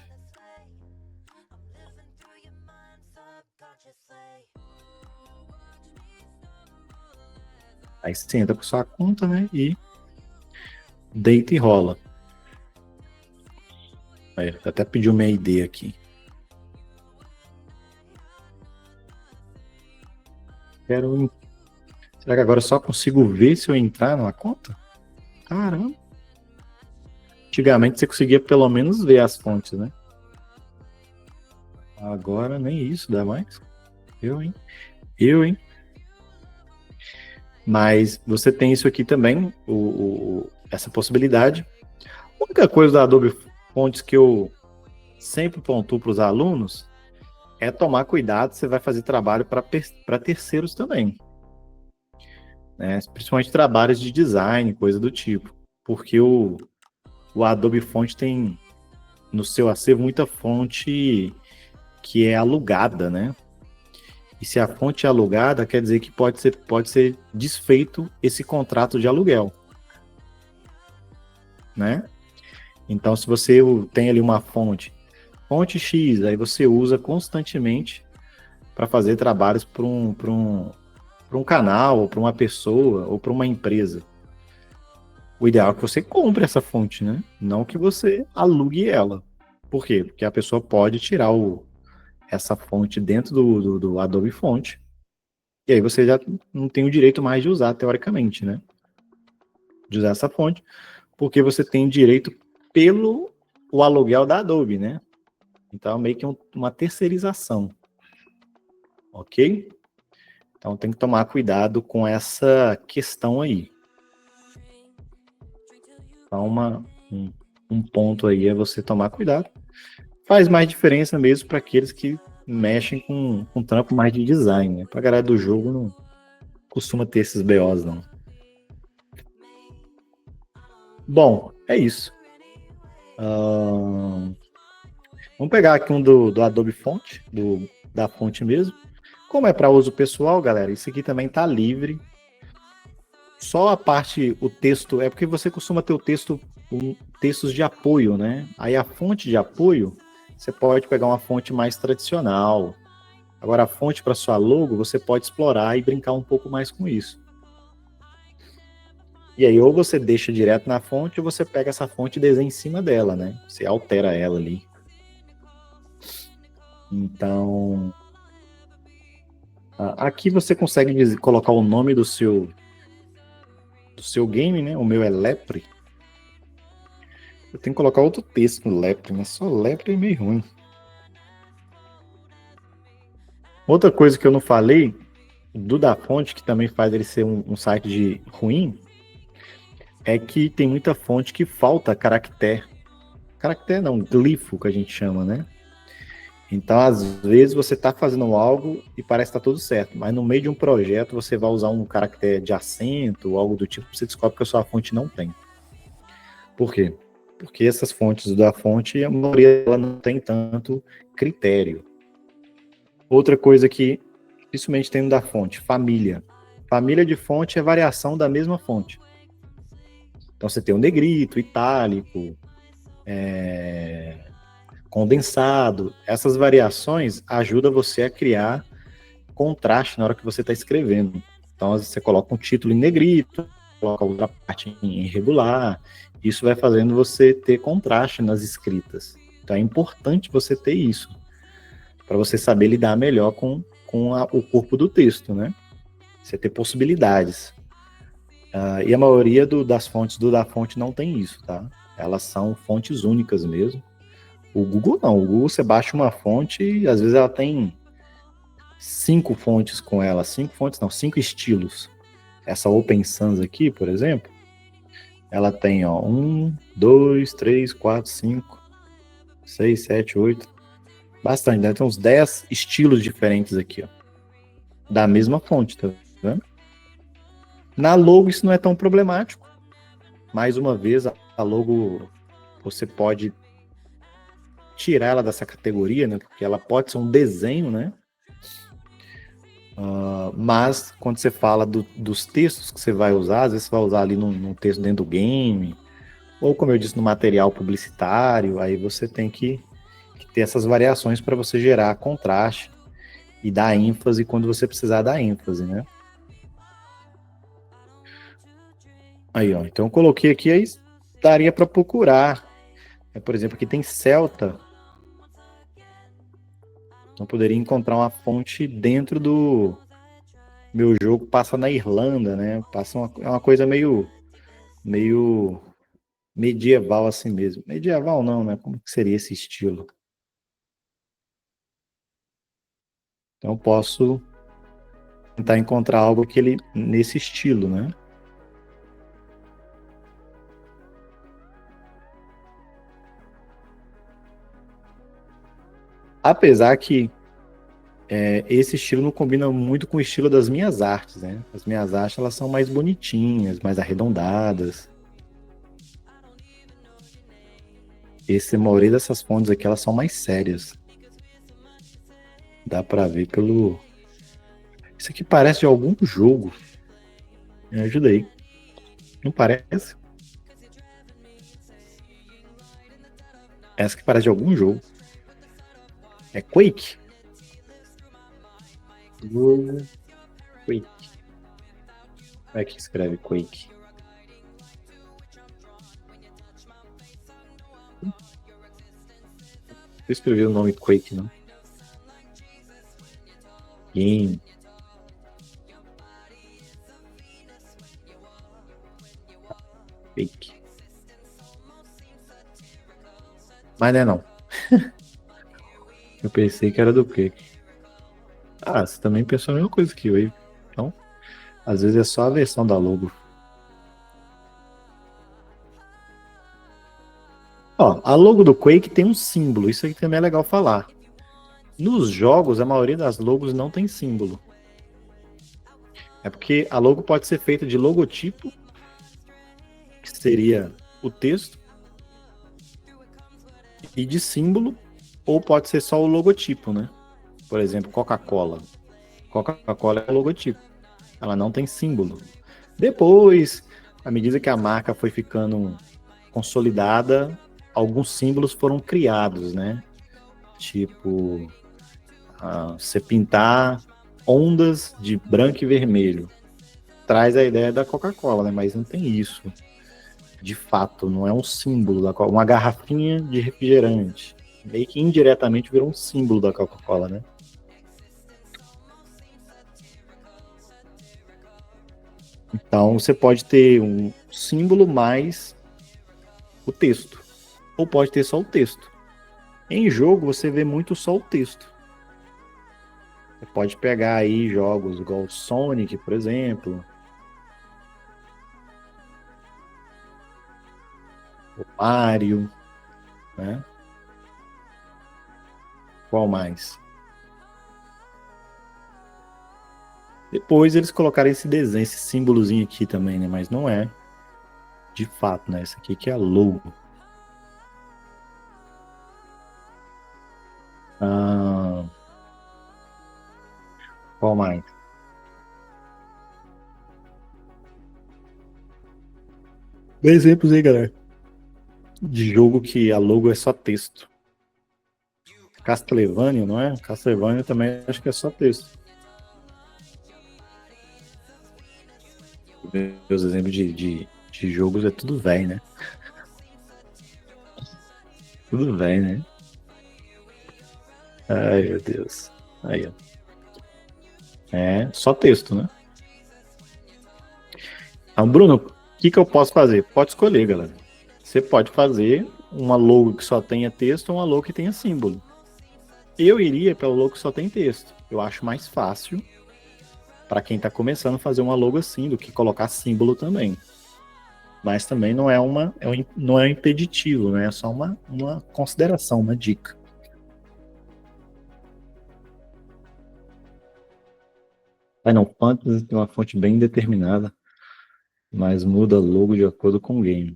Aí você entra com sua conta, né? E deita e rola. Aí, até pediu minha ID aqui. Quero. Será que agora eu só consigo ver se eu entrar numa conta? Caramba. Antigamente você conseguia pelo menos ver as fontes, né? Agora nem isso dá mais. Eu, hein? Eu, hein? Mas você tem isso aqui também, essa possibilidade. A única coisa da Adobe Fontes que eu sempre pontuo para os alunos é tomar cuidado, você vai fazer trabalho para terceiros também. Né? Principalmente trabalhos de design, coisa do tipo. Porque o Adobe Fonte tem no seu acervo muita fonte que é alugada, né? E se a fonte é alugada, quer dizer que pode ser desfeito esse contrato de aluguel, né? Então, se você tem ali uma fonte X, aí você usa constantemente para fazer trabalhos para um canal, ou para uma pessoa, ou para uma empresa. O ideal é que você compre essa fonte, né? Não que você alugue ela. Por quê? Porque a pessoa pode tirar essa fonte dentro do Adobe Fonte, e aí você já não tem o direito mais de usar, teoricamente, né? De usar essa fonte, porque você tem direito pelo o aluguel da Adobe, né? Então, meio que uma terceirização, ok? Então, tem que tomar cuidado com essa questão aí. Então, um ponto aí é você tomar cuidado. Faz mais diferença mesmo para aqueles que mexem com trampo mais de design, né? Para a galera do jogo não costuma ter esses BOs, não. Bom, é isso. Vamos pegar aqui um do Adobe Fonte, da fonte mesmo. Como é para uso pessoal, galera, isso aqui também está livre. Só a parte, o texto, é porque você costuma ter o texto, textos de apoio, né? Aí a fonte de apoio, você pode pegar uma fonte mais tradicional. Agora, a fonte para sua logo, você pode explorar e brincar um pouco mais com isso. E aí, ou você deixa direto na fonte, ou você pega essa fonte e desenha em cima dela, né? Você altera ela ali. Então, aqui você consegue colocar o nome do seu game, né? O meu é Lepre. Eu tenho que colocar outro texto no Lepre, mas só Lepre é meio ruim. Outra coisa que eu não falei, do Da Fonte, que também faz ele ser um site de ruim, é que tem muita fonte que falta caractere. Caractere não, glifo que a gente chama, né? Então, às vezes, você está fazendo algo e parece que está tudo certo, mas no meio de um projeto você vai usar um caractere de acento ou algo do tipo, você descobre que a sua fonte não tem. Por quê? Porque essas fontes da fonte, a maioria ela não tem tanto critério. Outra coisa que dificilmente tem no da fonte, família. Família de fonte é variação da mesma fonte. Então você tem o negrito, itálico, condensado. Essas variações ajudam você a criar contraste na hora que você está escrevendo. Então você coloca um título em negrito, coloca outra parte em irregular. Isso vai fazendo você ter contraste nas escritas. Então é importante você ter isso, para você saber lidar melhor com o corpo do texto, né? Você ter possibilidades. E a maioria das fontes da fonte não tem isso, tá? Elas são fontes únicas mesmo. O Google não. O Google você baixa uma fonte e às vezes ela tem 5 fontes com ela. 5 fontes não, 5 estilos. Essa Open Sans aqui, por exemplo, ela tem, ó, 1, 2, 3, 4, 5, 6, 7, 8. Bastante, né? Tem uns 10 estilos diferentes aqui, ó. Da mesma fonte, tá vendo? Na logo isso não é tão problemático. Mais uma vez, a logo você pode tirar ela dessa categoria, né? Porque ela pode ser um desenho, né? Mas quando você fala dos textos que você vai usar, às vezes você vai usar ali num texto dentro do game, ou como eu disse, no material publicitário, aí você tem que ter essas variações para você gerar contraste e dar ênfase quando você precisar dar ênfase, né? Aí, ó, então eu coloquei aqui, aí daria para procurar. Por exemplo, aqui tem Celta. Não poderia encontrar uma fonte dentro do meu jogo. Passa na Irlanda, né? É uma coisa meio medieval assim mesmo. Medieval não, né? Como que seria esse estilo? Então eu posso tentar encontrar algo que ele nesse estilo, né? Apesar que esse estilo não combina muito com o estilo das minhas artes, né? As minhas artes elas são mais bonitinhas, mais arredondadas. A maioria dessas fontes aqui elas são mais sérias. Dá pra ver pelo. Isso aqui parece de algum jogo. Me ajuda aí. Não parece? Essa que parece de algum jogo. É Quake? Jogo Quake. Como é que escreve Quake? Eu escrevi o nome Quake, não? Game. Quake. Mas não é não. Eu pensei que era do Quake. Ah, você também pensou a mesma coisa que eu. Então, às vezes é só a versão da logo. Ó, a logo do Quake tem um símbolo. Isso aqui também é legal falar. Nos jogos, a maioria das logos não tem símbolo. É porque a logo pode ser feita de logotipo, que seria o texto, e de símbolo, ou pode ser só o logotipo, né? Por exemplo, Coca-Cola. Coca-Cola é o logotipo. Ela não tem símbolo. Depois, à medida que a marca foi ficando consolidada, alguns símbolos foram criados, né? Tipo, você pintar ondas de branco e vermelho. Traz a ideia da Coca-Cola, né? Mas não tem isso. De fato, não é um símbolo da Coca-Cola. Uma garrafinha de refrigerante. Meio que indiretamente virou um símbolo da Coca-Cola, né? Então, você pode ter um símbolo mais o texto. Ou pode ter só o texto. Em jogo, você vê muito só o texto. Você pode pegar aí jogos igual Sonic, por exemplo, o Mario, né? Qual mais? Depois eles colocaram esse desenho, esse símbolozinho aqui também, né? Mas não é de fato, né? Esse aqui que é a logo. Ah, qual mais? Dê exemplos aí, galera. De jogo que a logo é só texto. Castlevania, não é? Castlevania também acho que é só texto. Meus exemplos de jogos é tudo velho, né? Tudo velho, né? Ai, meu Deus. Aí, ó. É só texto, né? Então, Bruno, o que eu posso fazer? Pode escolher, galera. Você pode fazer uma logo que só tenha texto ou uma logo que tenha símbolo. Eu iria pela logo que só tem texto. Eu acho mais fácil para quem está começando a fazer uma logo assim do que colocar símbolo também. Mas também não é um impeditivo, né? É só uma consideração, uma dica. Final Fantasy tem uma fonte bem determinada, mas muda logo de acordo com o game.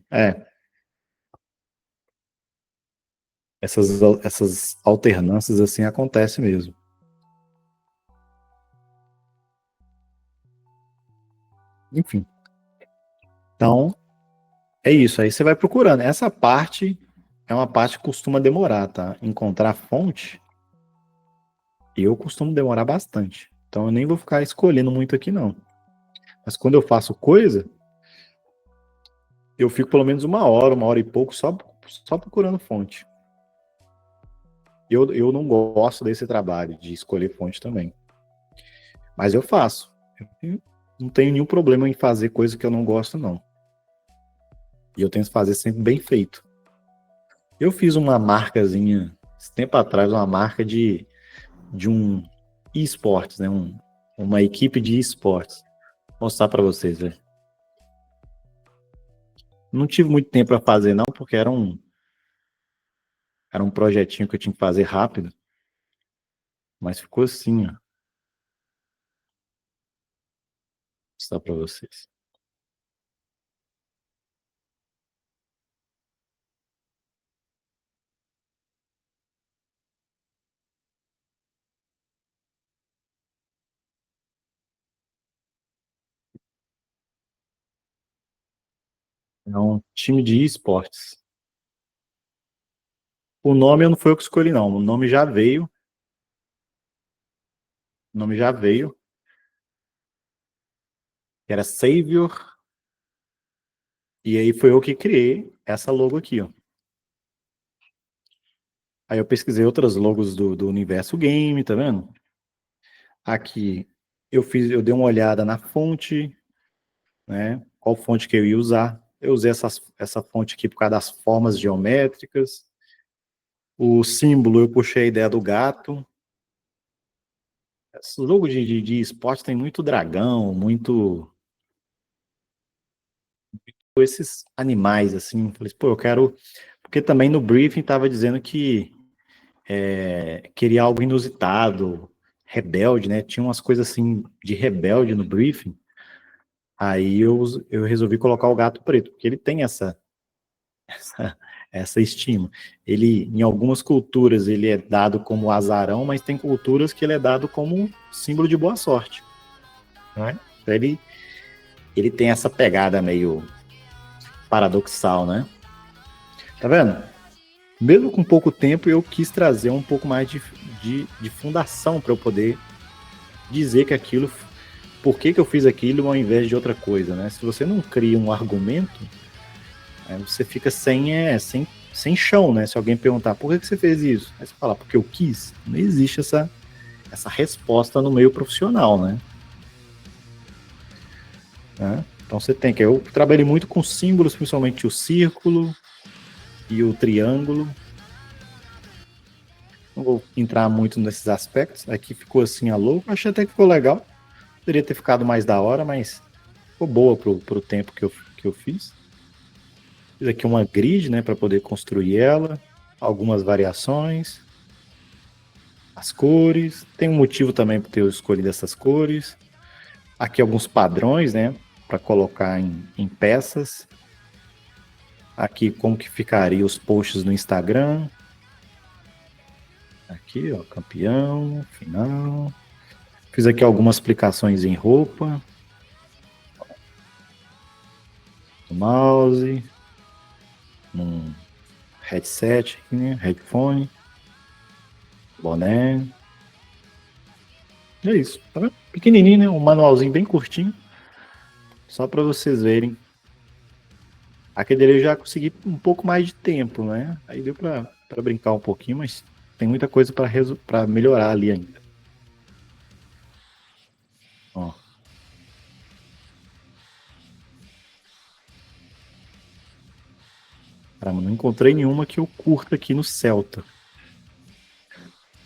Essas alternâncias assim acontecem mesmo. Enfim. Então, é isso. Aí você vai procurando. Essa parte é uma parte que costuma demorar, tá? Encontrar fonte, eu costumo demorar bastante. Então eu nem vou ficar escolhendo muito aqui, não. Mas quando eu faço coisa, eu fico pelo menos uma hora e pouco, só procurando fonte. Eu não gosto desse trabalho de escolher fonte também. Mas eu faço. Eu não tenho nenhum problema em fazer coisa que eu não gosto, não. E eu tento fazer sempre bem feito. Eu fiz uma marcazinha, esse tempo atrás, uma marca de um esportes, né? Uma equipe de esportes. Vou mostrar para vocês, velho. Não tive muito tempo para fazer, não, porque era um projetinho que eu tinha que fazer rápido. Mas ficou assim, ó. Vou mostrar para vocês. É um time de esportes. O nome eu não foi eu que escolhi, não. O nome já veio. O nome já veio. Que era Savior. E aí foi eu que criei essa logo aqui, ó. Aí eu pesquisei outras logos do universo game, tá vendo? Aqui eu dei uma olhada na fonte, né? Qual fonte que eu ia usar. Eu usei essa fonte aqui por causa das formas geométricas. O símbolo eu puxei a ideia do gato. Esse logo de esporte tem muito dragão, muito esses animais, assim. Falei, pô, eu quero. Porque também no briefing estava dizendo que queria algo inusitado, rebelde, né? Tinha umas coisas assim de rebelde no briefing. Aí eu resolvi colocar o gato preto, porque ele tem essa, essa estima. Ele, em algumas culturas, ele é dado como azarão, mas tem culturas que ele é dado como símbolo de boa sorte. Né? Então ele tem essa pegada meio paradoxal, né? Tá vendo? Mesmo com pouco tempo, eu quis trazer um pouco mais de fundação para eu poder dizer que aquilo, por que eu fiz aquilo ao invés de outra coisa, né? Se você não cria um argumento, você fica sem chão, né? Se alguém perguntar por que você fez isso, aí você fala, porque eu quis. Não existe essa resposta no meio profissional, né? Então você tem que. Eu trabalhei muito com símbolos, principalmente o círculo e o triângulo. Não vou entrar muito nesses aspectos. Aqui ficou assim a logo. Achei até que ficou legal. Poderia ter ficado mais da hora, mas ficou boa pro tempo que eu fiz. Fiz aqui uma grid, né, para poder construir ela. Algumas variações. As cores. Tem um motivo também para ter escolhido essas cores. Aqui alguns padrões, né, para colocar em peças. Aqui como que ficaria os posts no Instagram. Aqui, ó, campeão, final. Fiz aqui algumas aplicações em roupa. No mouse. Num headset, aqui, né? Headphone. Boné. É isso, tá vendo? Pequenininho, né? Um manualzinho bem curtinho. Só para vocês verem. Aquele dele eu já consegui um pouco mais de tempo, né? Aí deu para brincar um pouquinho, mas tem muita coisa para melhorar ali ainda. Ó. Caramba, não encontrei nenhuma que eu curta aqui no Celta.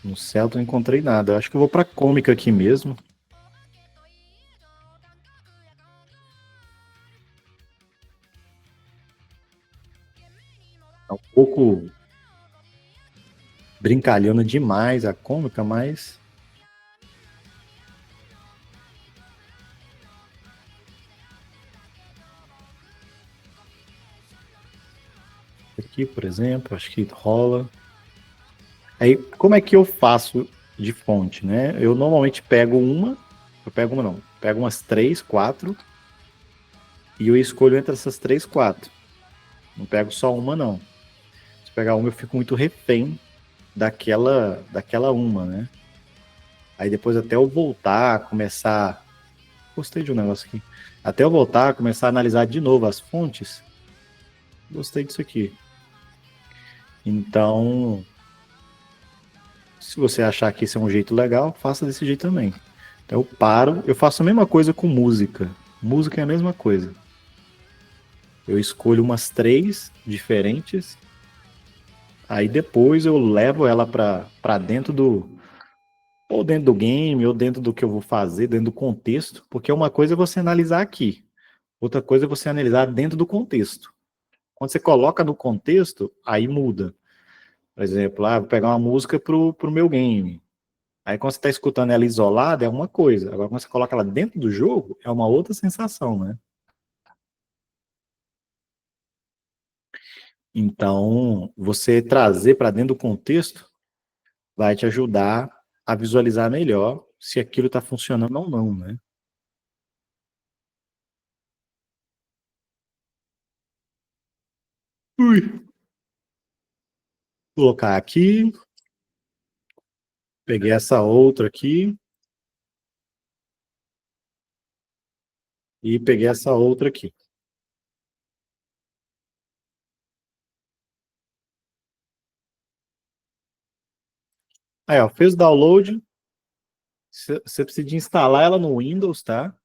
No Celta não encontrei nada. Eu acho que eu vou pra cômica aqui mesmo. É um pouco brincalhona demais a cômica, mas aqui, por exemplo, acho que rola. Aí, como é que eu faço de fonte, né? Eu normalmente pego uma não, pego umas três, quatro, e eu escolho entre essas três, quatro. Não pego só uma, não. Se pegar uma, eu fico muito refém daquela uma, né? Aí depois até eu voltar, começar. Gostei de um negócio aqui. Até eu voltar, começar a analisar de novo as fontes. Gostei disso aqui. Então, se você achar que esse é um jeito legal, faça desse jeito também. Então eu paro, eu faço a mesma coisa com música. Música é a mesma coisa. Eu escolho umas três diferentes, aí depois eu levo ela para dentro do ou dentro do game, ou dentro do que eu vou fazer, dentro do contexto, porque uma coisa é você analisar aqui, outra coisa é você analisar dentro do contexto. Quando você coloca no contexto, aí muda. Por exemplo, vou pegar uma música pro meu game. Aí quando você está escutando ela isolada, é uma coisa. Agora, quando você coloca ela dentro do jogo, é uma outra sensação, né? Então, você trazer para dentro do contexto vai te ajudar a visualizar melhor se aquilo está funcionando ou não, né? Ui. Vou colocar aqui, peguei essa outra aqui e peguei essa outra aqui. Aí, ó, fez o download, você precisa instalar ela no Windows, tá?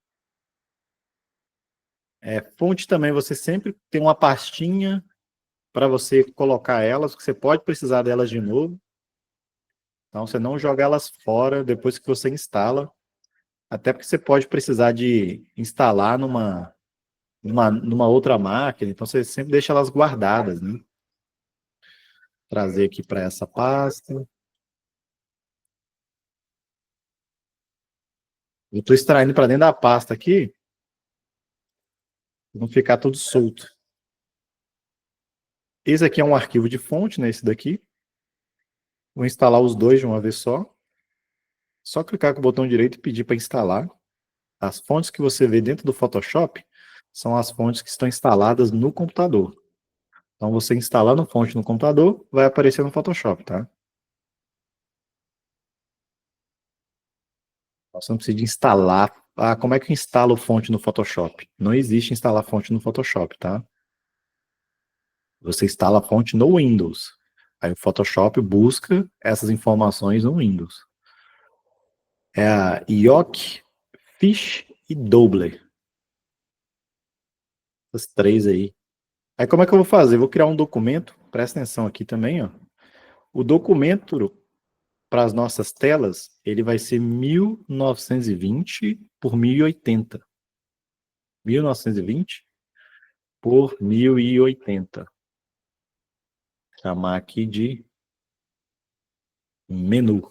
Fonte também, você sempre tem uma pastinha para você colocar elas, que você pode precisar delas de novo. Então, você não joga elas fora depois que você instala, até porque você pode precisar de instalar numa outra máquina, então você sempre deixa elas guardadas, né? Trazer aqui para essa pasta. Eu estou extraindo para dentro da pasta aqui, para não ficar tudo solto. Esse aqui é um arquivo de fonte, né? Esse daqui. Vou instalar os dois de uma vez só. Só clicar com o botão direito e pedir para instalar. As fontes que você vê dentro do Photoshop são as fontes que estão instaladas no computador. Então, você instalando fonte no computador, vai aparecer no Photoshop, tá? Você não precisa de instalar. Ah, como é que eu instalo fonte no Photoshop? Não existe instalar fonte no Photoshop, tá? Você instala a fonte no Windows. Aí o Photoshop busca essas informações no Windows. É a Yock, Fish e Doubler. Essas três aí. Aí como é que eu vou fazer? Vou criar um documento. Presta atenção aqui também, ó. O documento para as nossas telas, ele vai ser 1920 por 1080. 1920 por 1080. Chamar aqui de menu.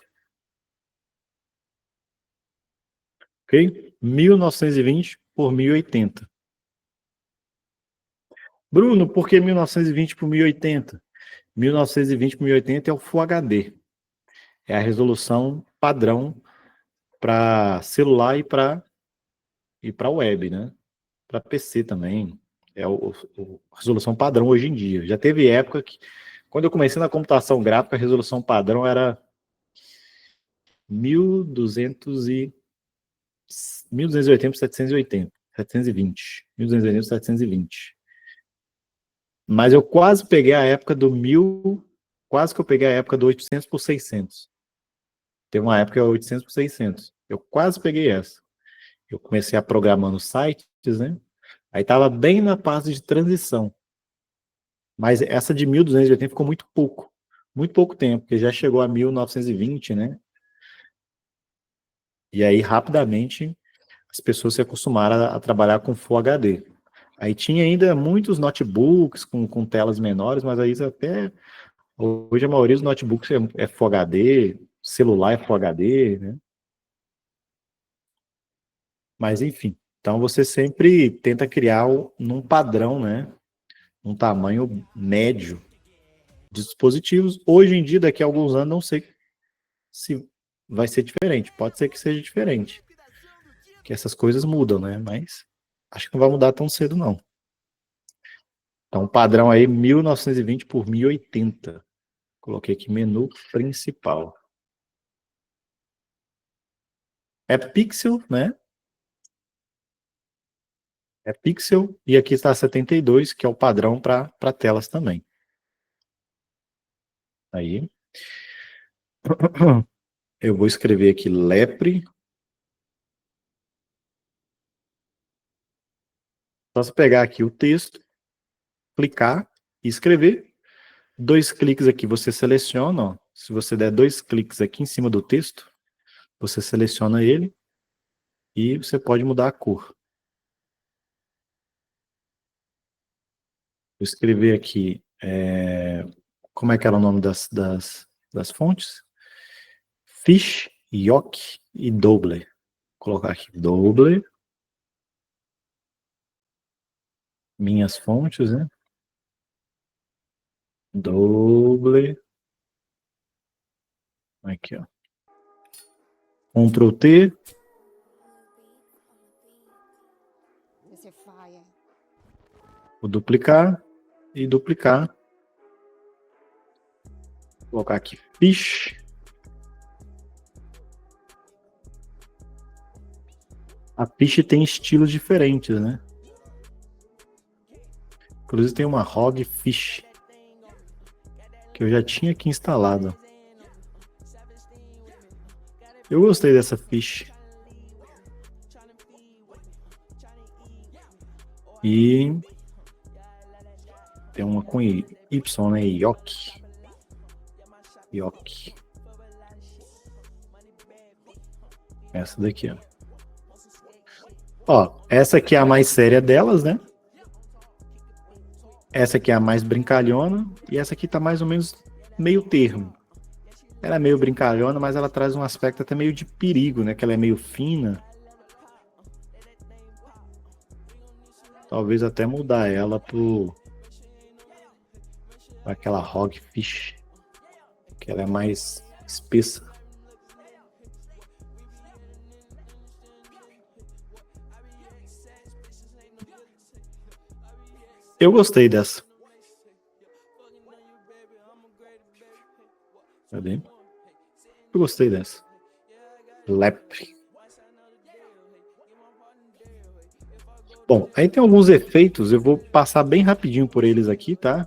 Ok? 1920 por 1080. Bruno, por que 1920 por 1080? 1920 por 1080 é o Full HD. É a resolução padrão para celular e para web, né? Para PC também. É a resolução padrão hoje em dia. Já teve época que, quando eu comecei na computação gráfica, a resolução padrão era 1200 e 1280 por 780, 720, 1280 por 720. Mas eu quase peguei a época do 1000, quase que eu peguei a época do 800 por 600. Teve uma época 800 por 600. Eu quase peguei essa. Eu comecei a programar nos sites, né? Aí estava bem na fase de transição. Mas essa de 1280 ficou muito pouco tempo, porque já chegou a 1920, né? E aí, rapidamente, as pessoas se acostumaram a trabalhar com Full HD. Aí tinha ainda muitos notebooks com telas menores, mas aí até hoje a maioria dos notebooks é Full HD, celular é Full HD, né? Mas enfim, então você sempre tenta criar num padrão, né? Um tamanho médio de dispositivos. Hoje em dia, daqui a alguns anos, não sei se vai ser diferente. Pode ser que seja diferente, que essas coisas mudam, né? Mas acho que não vai mudar tão cedo, não. Então, padrão aí 1920 por 1080. Coloquei aqui menu principal. É pixel, né? É pixel. E aqui está 72, que é o padrão para telas também. Aí. Eu vou escrever aqui lepre. Só você pegar aqui o texto, clicar e escrever. 2 cliques aqui, você seleciona. Ó. Se você der 2 cliques aqui em cima do texto, você seleciona ele e você pode mudar a cor. Vou escrever aqui, como é que era o nome das fontes? Fish, Yock e Doble. Vou colocar aqui Doble. Minhas fontes, né? Doble. Aqui, ó. Ctrl T. Vou duplicar e duplicar. Vou colocar aqui Fish. A Fish tem estilos diferentes, né? Inclusive tem uma Hog Fish que eu já tinha aqui instalado. Eu gostei dessa Fish. E tem uma com Y, né? Yock. Yock. Essa daqui, ó. Ó, essa aqui é a mais séria delas, né? Essa aqui é a mais brincalhona. E essa aqui tá mais ou menos meio termo. Ela é meio brincalhona, mas ela traz um aspecto até meio de perigo, né? Que ela é meio fina. Talvez até mudar ela pra aquela Hogfish. Que ela é mais espessa. Eu gostei dessa. Cadê? Eu gostei dessa. Lepre. Bom, aí tem alguns efeitos, eu vou passar bem rapidinho por eles aqui, tá?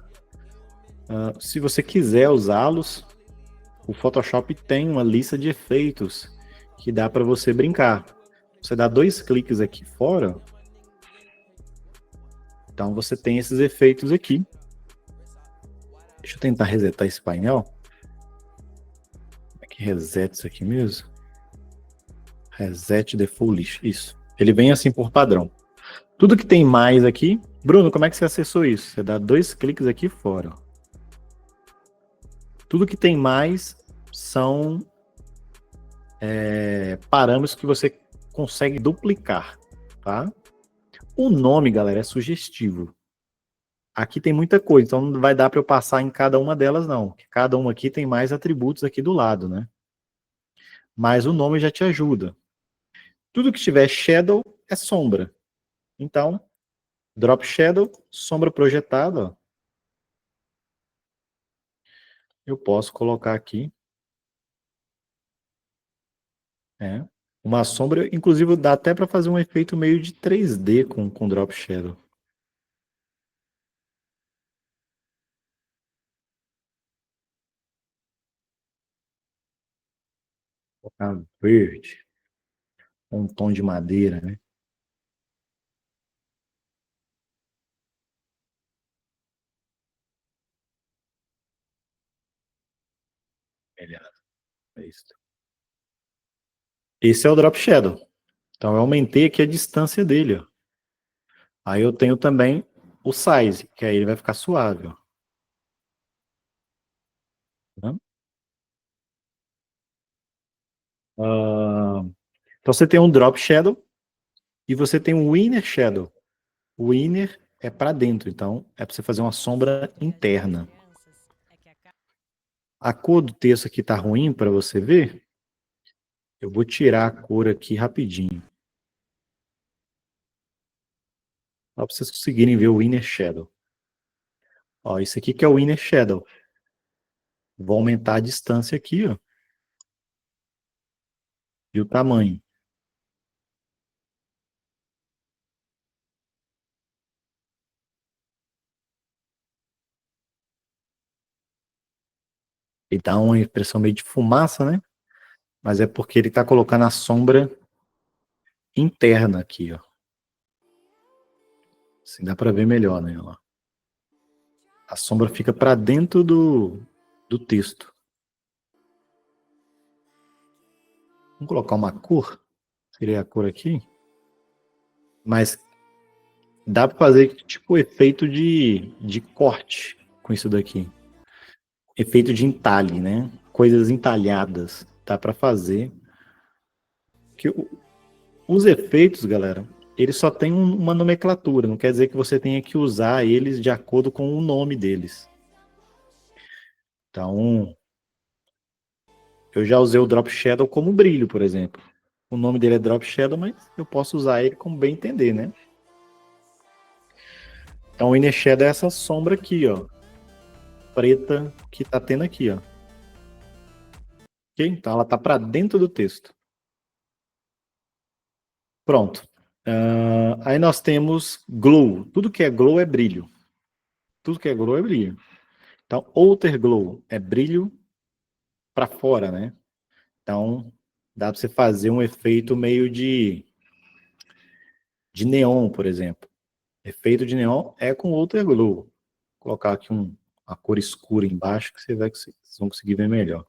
Se você quiser usá-los, o Photoshop tem uma lista de efeitos que dá para você brincar. Você dá 2 cliques aqui fora, então você tem esses efeitos aqui. Deixa eu tentar resetar esse painel. Como é que reseta isso aqui mesmo? Reset Default List, isso. Ele vem assim por padrão. Tudo que tem mais aqui... Bruno, como é que você acessou isso? Você dá 2 cliques aqui fora. Tudo que tem mais são parâmetros que você consegue duplicar, tá? O nome, galera, é sugestivo. Aqui tem muita coisa, então não vai dar para eu passar em cada uma delas, não. Cada uma aqui tem mais atributos aqui do lado, né? Mas o nome já te ajuda. Tudo que tiver shadow é sombra. Então, drop shadow, sombra projetada, ó. Eu posso colocar aqui. Uma sombra, inclusive dá até para fazer um efeito meio de 3D com drop shadow. Vou colocar verde, um tom de madeira, né? Beleza, é isso. Esse é o drop shadow. Então eu aumentei aqui a distância dele, ó. Aí eu tenho também o size, que aí ele vai ficar suave, ó. Tá? Então você tem um drop shadow e você tem um inner shadow. O inner é para dentro, então é para você fazer uma sombra interna. A cor do texto aqui tá ruim para você ver. Eu vou tirar a cor aqui rapidinho. Só para vocês conseguirem ver o inner shadow. Ó, esse aqui que é o inner shadow. Vou aumentar a distância aqui, ó. E o tamanho. Ele dá uma impressão meio de fumaça, né? Mas é porque ele está colocando a sombra interna aqui, ó. Assim dá para ver melhor, né? Ó. A sombra fica para dentro do texto. Vamos colocar uma cor. Seria a cor aqui. Mas dá para fazer tipo efeito de corte com isso daqui. Efeito de entalhe, né? Coisas entalhadas. Dá para fazer. Que os efeitos, galera, eles só têm uma nomenclatura. Não quer dizer que você tenha que usar eles de acordo com o nome deles. Então, eu já usei o Drop Shadow como brilho, por exemplo. O nome dele é Drop Shadow, mas eu posso usar ele como bem entender, né? Então, o Inner Shadow é essa sombra aqui, ó. Preta que tá tendo aqui, ó. Ok? Então, ela tá para dentro do texto. Pronto. Aí nós temos Glow. Tudo que é Glow é brilho. Tudo que é Glow é brilho. Então, Outer Glow é brilho para fora, né? Então, dá para você fazer um efeito meio de neon, por exemplo. Efeito de neon é com Outer Glow. Vou colocar aqui uma cor escura embaixo que vocês vão conseguir ver melhor.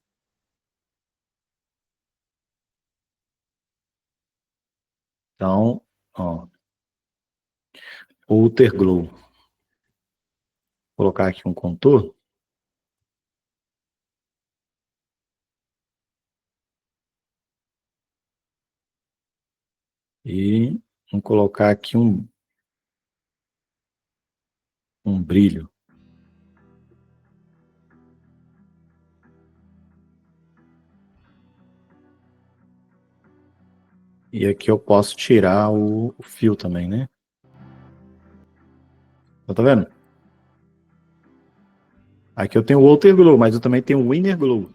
Então, ó, Outer Glow. Vou colocar aqui um contorno. E vamos colocar aqui um brilho. E aqui eu posso tirar o fio também, né? Tá vendo? Aqui eu tenho o Outer Glow, mas eu também tenho o Inner Glow.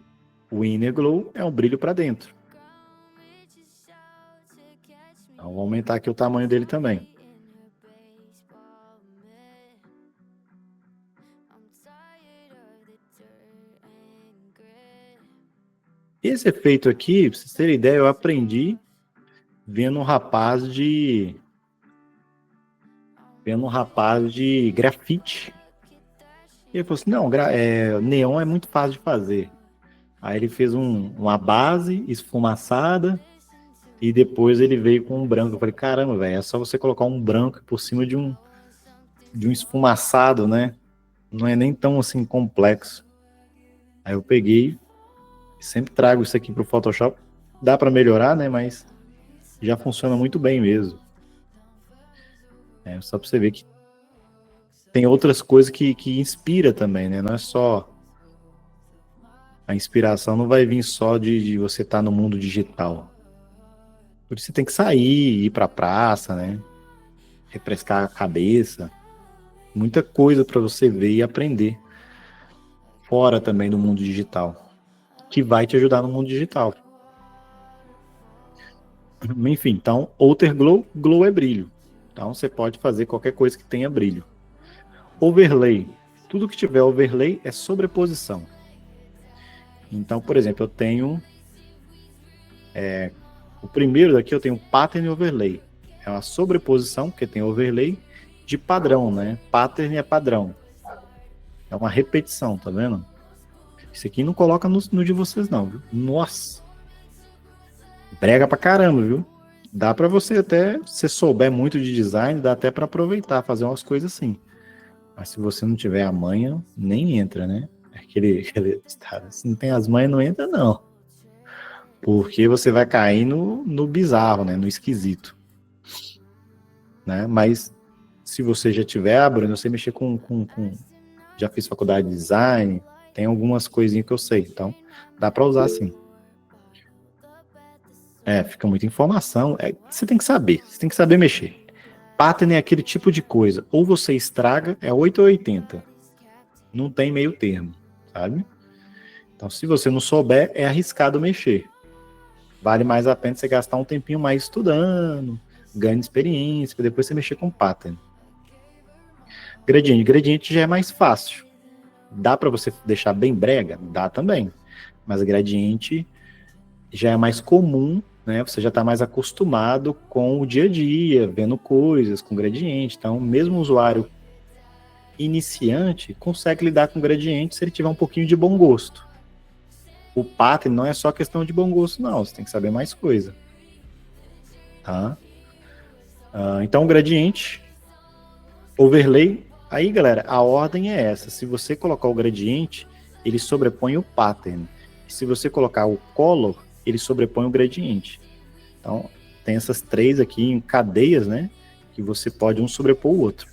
O Inner Glow é um brilho para dentro. Então vou aumentar aqui o tamanho dele também. Esse efeito aqui, pra vocês terem ideia, eu aprendi vendo um rapaz de grafite. E ele falou assim, não, neon é muito fácil de fazer. Aí ele fez uma base esfumaçada e depois ele veio com um branco. Eu falei, caramba, velho, é só você colocar um branco por cima de um esfumaçado, né? Não é nem tão assim complexo. Aí eu peguei, sempre trago isso aqui pro Photoshop. Dá para melhorar, né? Mas já funciona muito bem mesmo. Só para você ver que tem outras coisas que inspira também, né? Não é só... A inspiração não vai vir só de você estar no mundo digital. Por isso você tem que sair, ir pra praça, né? Refrescar a cabeça. Muita coisa para você ver e aprender. Fora também do mundo digital. Que vai te ajudar no mundo digital. Enfim, então, Outer Glow, Glow é brilho. Então você pode fazer qualquer coisa que tenha brilho. Overlay. Tudo que tiver overlay é sobreposição. Então, por exemplo, eu tenho... o primeiro daqui eu tenho Pattern Overlay. É uma sobreposição, porque tem overlay, de padrão, né? Pattern é padrão. É uma repetição, tá vendo? Isso aqui não coloca no de vocês, não, viu? Nossa! Brega pra caramba, viu? Dá pra você até, se você souber muito de design, dá até pra aproveitar, fazer umas coisas assim. Mas se você não tiver a manha, nem entra, né? Aquele se não tem as manhas, não entra, não. Porque você vai cair no bizarro, né? No esquisito. Né? Mas se você já tiver, Bruno, você mexer já fiz faculdade de design, tem algumas coisinhas que eu sei, então dá para usar sim. Fica muita informação, você tem que saber mexer. Pattern é aquele tipo de coisa, ou você estraga, é 8 ou 80, não tem meio termo, sabe? Então se você não souber, é arriscado mexer. Vale mais a pena você gastar um tempinho mais estudando, ganhando experiência, para depois você mexer com pattern. Gradiente já é mais fácil. Dá para você deixar bem brega? Dá também. Mas gradiente já é mais comum, né? Você já está mais acostumado com o dia a dia, vendo coisas com gradiente. Então, mesmo o usuário iniciante consegue lidar com gradiente se ele tiver um pouquinho de bom gosto. O pattern não é só questão de bom gosto, não. Você tem que saber mais coisa. Tá? Então, o gradiente, overlay. Aí, galera, a ordem é essa. Se você colocar o gradiente, ele sobrepõe o pattern. E se você colocar o color, ele sobrepõe o gradiente. Então, tem essas três aqui em cadeias, né? Que você pode um sobrepor o outro.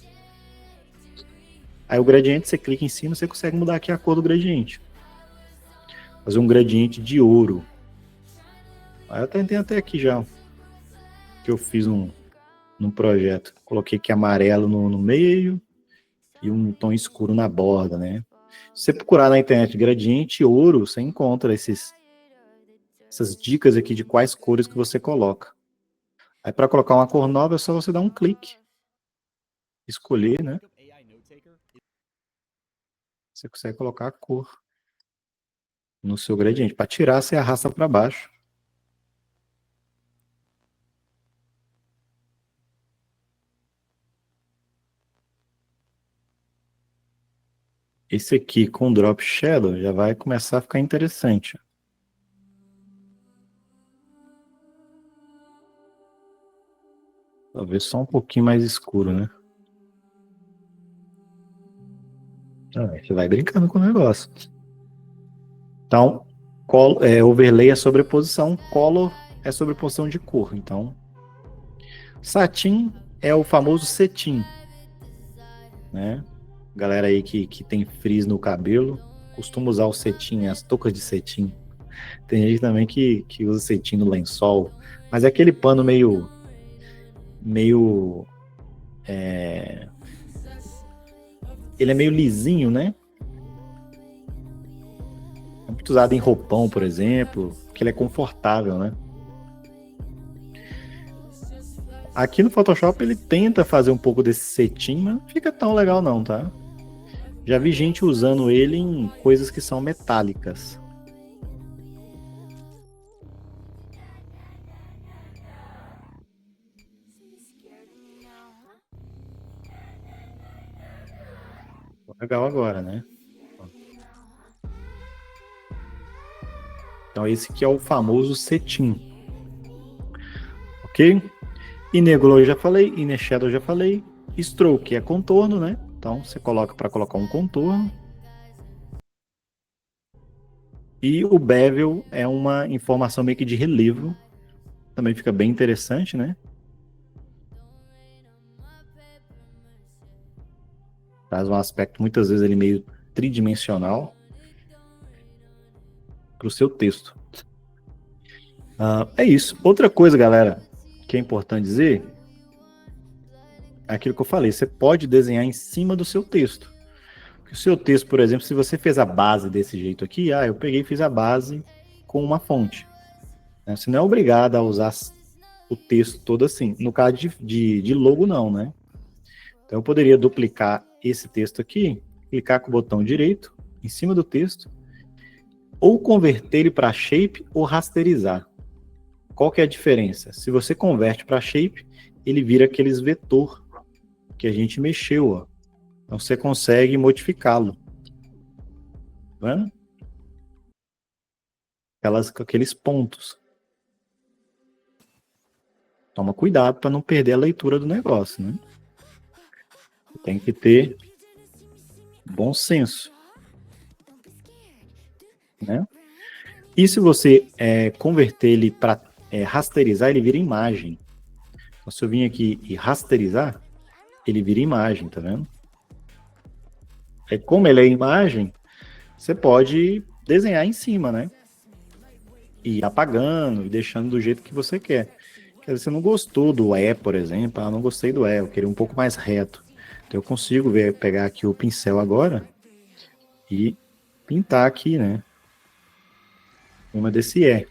Aí o gradiente, você clica em cima, você consegue mudar aqui a cor do gradiente. Fazer um gradiente de ouro. Aí eu tentei até aqui já, que eu fiz num projeto. Coloquei aqui amarelo no meio e um tom escuro na borda, né? Se você procurar na internet gradiente ouro, você encontra essas dicas aqui de quais cores que você coloca. Aí para colocar uma cor nova é só você dar um clique, escolher, né? Você consegue colocar a cor no seu gradiente. Para tirar, você arrasta para baixo. Esse aqui com Drop Shadow já vai começar a ficar interessante. Talvez só um pouquinho mais escuro, né? Você vai brincando com o negócio. Então, overlay é sobreposição, color é sobreposição de cor. Então, satin é o famoso cetim, né? Galera aí que tem frizz no cabelo, costuma usar o cetim, as toucas de cetim. Tem gente também que usa cetim no lençol, mas é aquele pano meio ele é meio lisinho, né? É muito usado em roupão, por exemplo, que ele é confortável, né? Aqui no Photoshop ele tenta fazer um pouco desse cetim, mas não fica tão legal não, tá? Já vi gente usando ele em coisas que são metálicas. Legal agora, né? Então esse aqui é o famoso cetim. Ok? Inner Glow eu já falei, Inner Shadow eu já falei. Stroke é contorno, né? Então você coloca para colocar um contorno. E o Bevel é uma informação meio que de relevo. Também fica bem interessante, né? Traz um aspecto, muitas vezes, ele meio tridimensional para o seu texto. É isso. Outra coisa, galera, que é importante dizer, é aquilo que eu falei, você pode desenhar em cima do seu texto. O seu texto, por exemplo, se você fez a base desse jeito aqui, eu peguei e fiz a base com uma fonte. Né? Você não é obrigado a usar o texto todo assim. No caso de logo, não, né? Então eu poderia duplicar esse texto aqui, clicar com o botão direito em cima do texto, ou converter ele para shape ou rasterizar. Qual que é a diferença? Se você converte para shape, ele vira aqueles vetor que a gente mexeu, ó. Então você consegue modificá-lo. Tá vendo? Aqueles pontos. Toma cuidado para não perder a leitura do negócio, né? Tem que ter bom senso, né? E se você converter ele para rasterizar, ele vira imagem. Então, se eu vim aqui e rasterizar, ele vira imagem, tá vendo? Como ele é imagem, você pode desenhar em cima, né? E ir apagando e deixando do jeito que você quer. Quer dizer, você não gostou do por exemplo, não gostei do eu queria um pouco mais reto. Então eu consigo pegar aqui o pincel agora e pintar aqui, né? Uma desse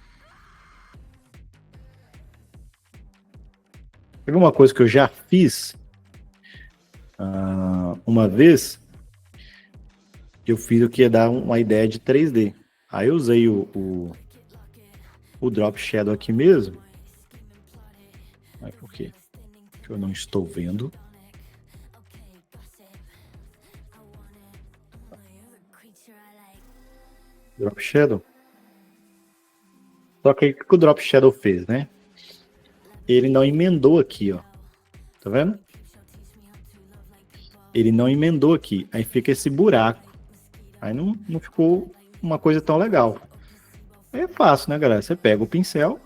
Uma coisa que eu já fiz uma vez, eu fiz o que ia dar uma ideia de 3D. Aí eu usei o Drop Shadow aqui mesmo. Aí por quê? Que eu não estou vendo. Drop Shadow. Só que aí o que o Drop Shadow fez, né? Ele não emendou aqui, ó. Tá vendo? Ele não emendou aqui. Aí fica esse buraco. Aí não ficou uma coisa tão legal. Aí é fácil, né, galera? Você pega o pincel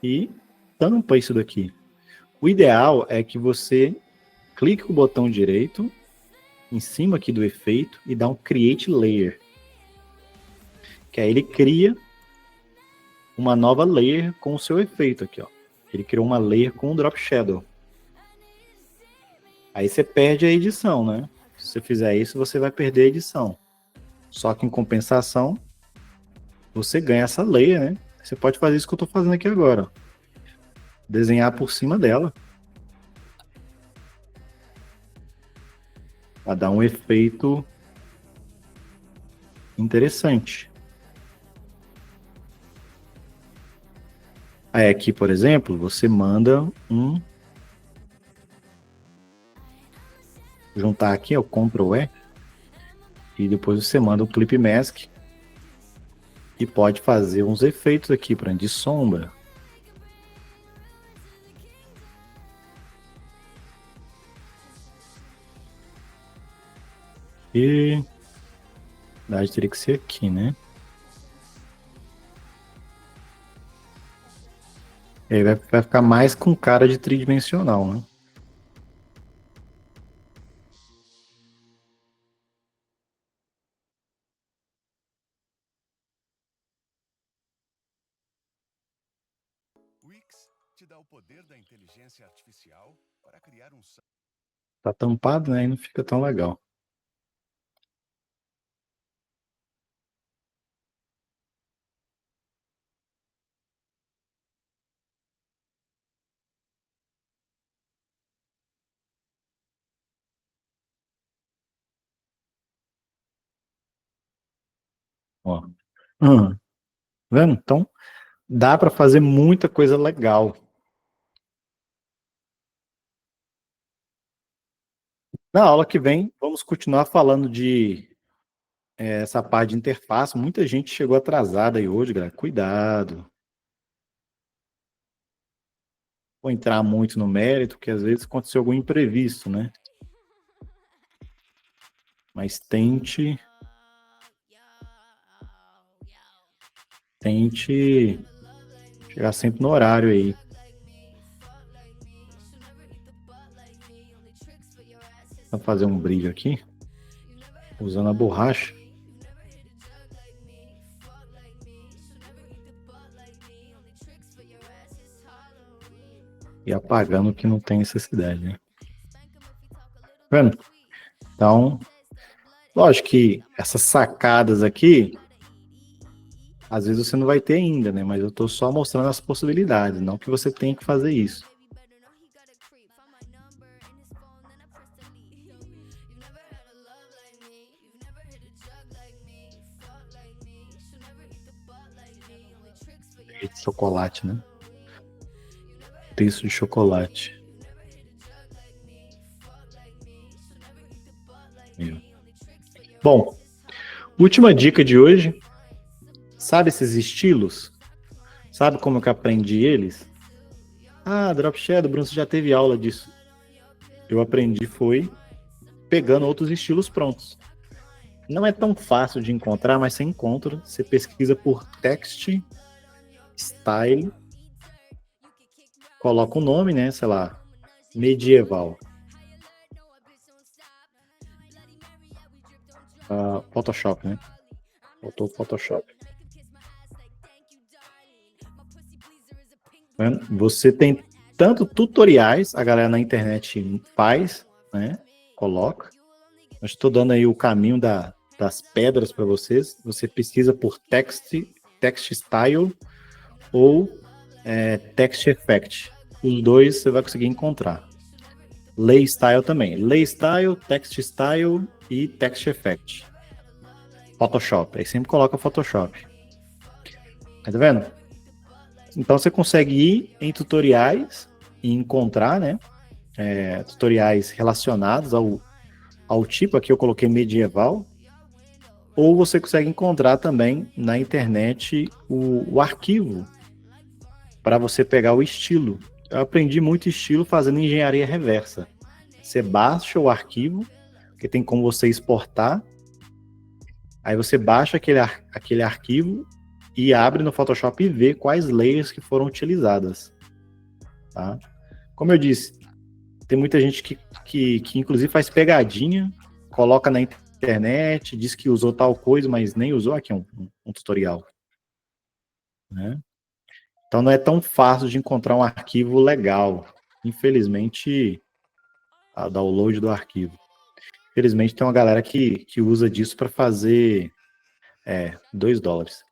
e tampa isso daqui. O ideal é que você clique com o botão direito em cima aqui do efeito e dá um Create Layer. Que aí ele cria uma nova layer com o seu efeito aqui, ó. Ele criou uma layer com o Drop Shadow. Aí você perde a edição, né? Se você fizer isso, você vai perder a edição. Só que em compensação, você ganha essa layer, né? Você pode fazer isso que eu tô fazendo aqui agora, ó. Desenhar por cima dela. Para dar um efeito interessante. Aí aqui, por exemplo, você manda juntar aqui, ó, Ctrl E, e depois você manda o Clip Mask e pode fazer uns efeitos aqui, para de sombra. E na verdade teria que ser aqui, né? E aí vai ficar mais com cara de tridimensional, né? Wix te dá o poder da inteligência artificial para criar um... Tá tampado, né? E não fica tão legal. Ó. Vendo? Então, dá para fazer muita coisa legal. Na aula que vem, vamos continuar falando de essa parte de interface. Muita gente chegou atrasada aí hoje, galera. Cuidado. Vou entrar muito no mérito, porque às vezes aconteceu algum imprevisto, né? Mas tente chegar sempre no horário aí. Vou fazer um brilho aqui, usando a borracha. E apagando o que não tem necessidade, né? Vendo? Então, lógico que essas sacadas aqui, às vezes você não vai ter ainda, né? Mas eu tô só mostrando as possibilidades, não que você tenha que fazer isso. De chocolate, né? Texto de chocolate. Bom, última dica de hoje. Sabe esses estilos? Sabe como que eu aprendi eles? Ah, Drop Shadow, Bruno, você já teve aula disso. Eu aprendi foi pegando outros estilos prontos. Não é tão fácil de encontrar, mas você encontra. Você pesquisa por Text Style, coloca o nome, né? Sei lá, medieval. Photoshop, né? Faltou Photoshop. Você tem tanto tutoriais, a galera na internet faz, né? Coloca. Eu estou dando aí o caminho das pedras para vocês. Você pesquisa por text style ou text effect. Os dois você vai conseguir encontrar. Lay style também. Lay style, text style e text effect. Photoshop. Aí sempre coloca Photoshop. Tá vendo? Então você consegue ir em tutoriais e encontrar, né? Tutoriais relacionados ao tipo. Aqui eu coloquei medieval. Ou você consegue encontrar também na internet o arquivo para você pegar o estilo. Eu aprendi muito estilo fazendo engenharia reversa. Você baixa o arquivo, que tem como você exportar. Aí você baixa aquele arquivo e abre no Photoshop e vê quais layers que foram utilizadas. Tá? Como eu disse, tem muita gente que inclusive faz pegadinha, coloca na internet, diz que usou tal coisa, mas nem usou. Aqui um tutorial. Né? Então não é tão fácil de encontrar um arquivo legal. Infelizmente, a download do arquivo. Infelizmente tem uma galera que usa disso para fazer $2.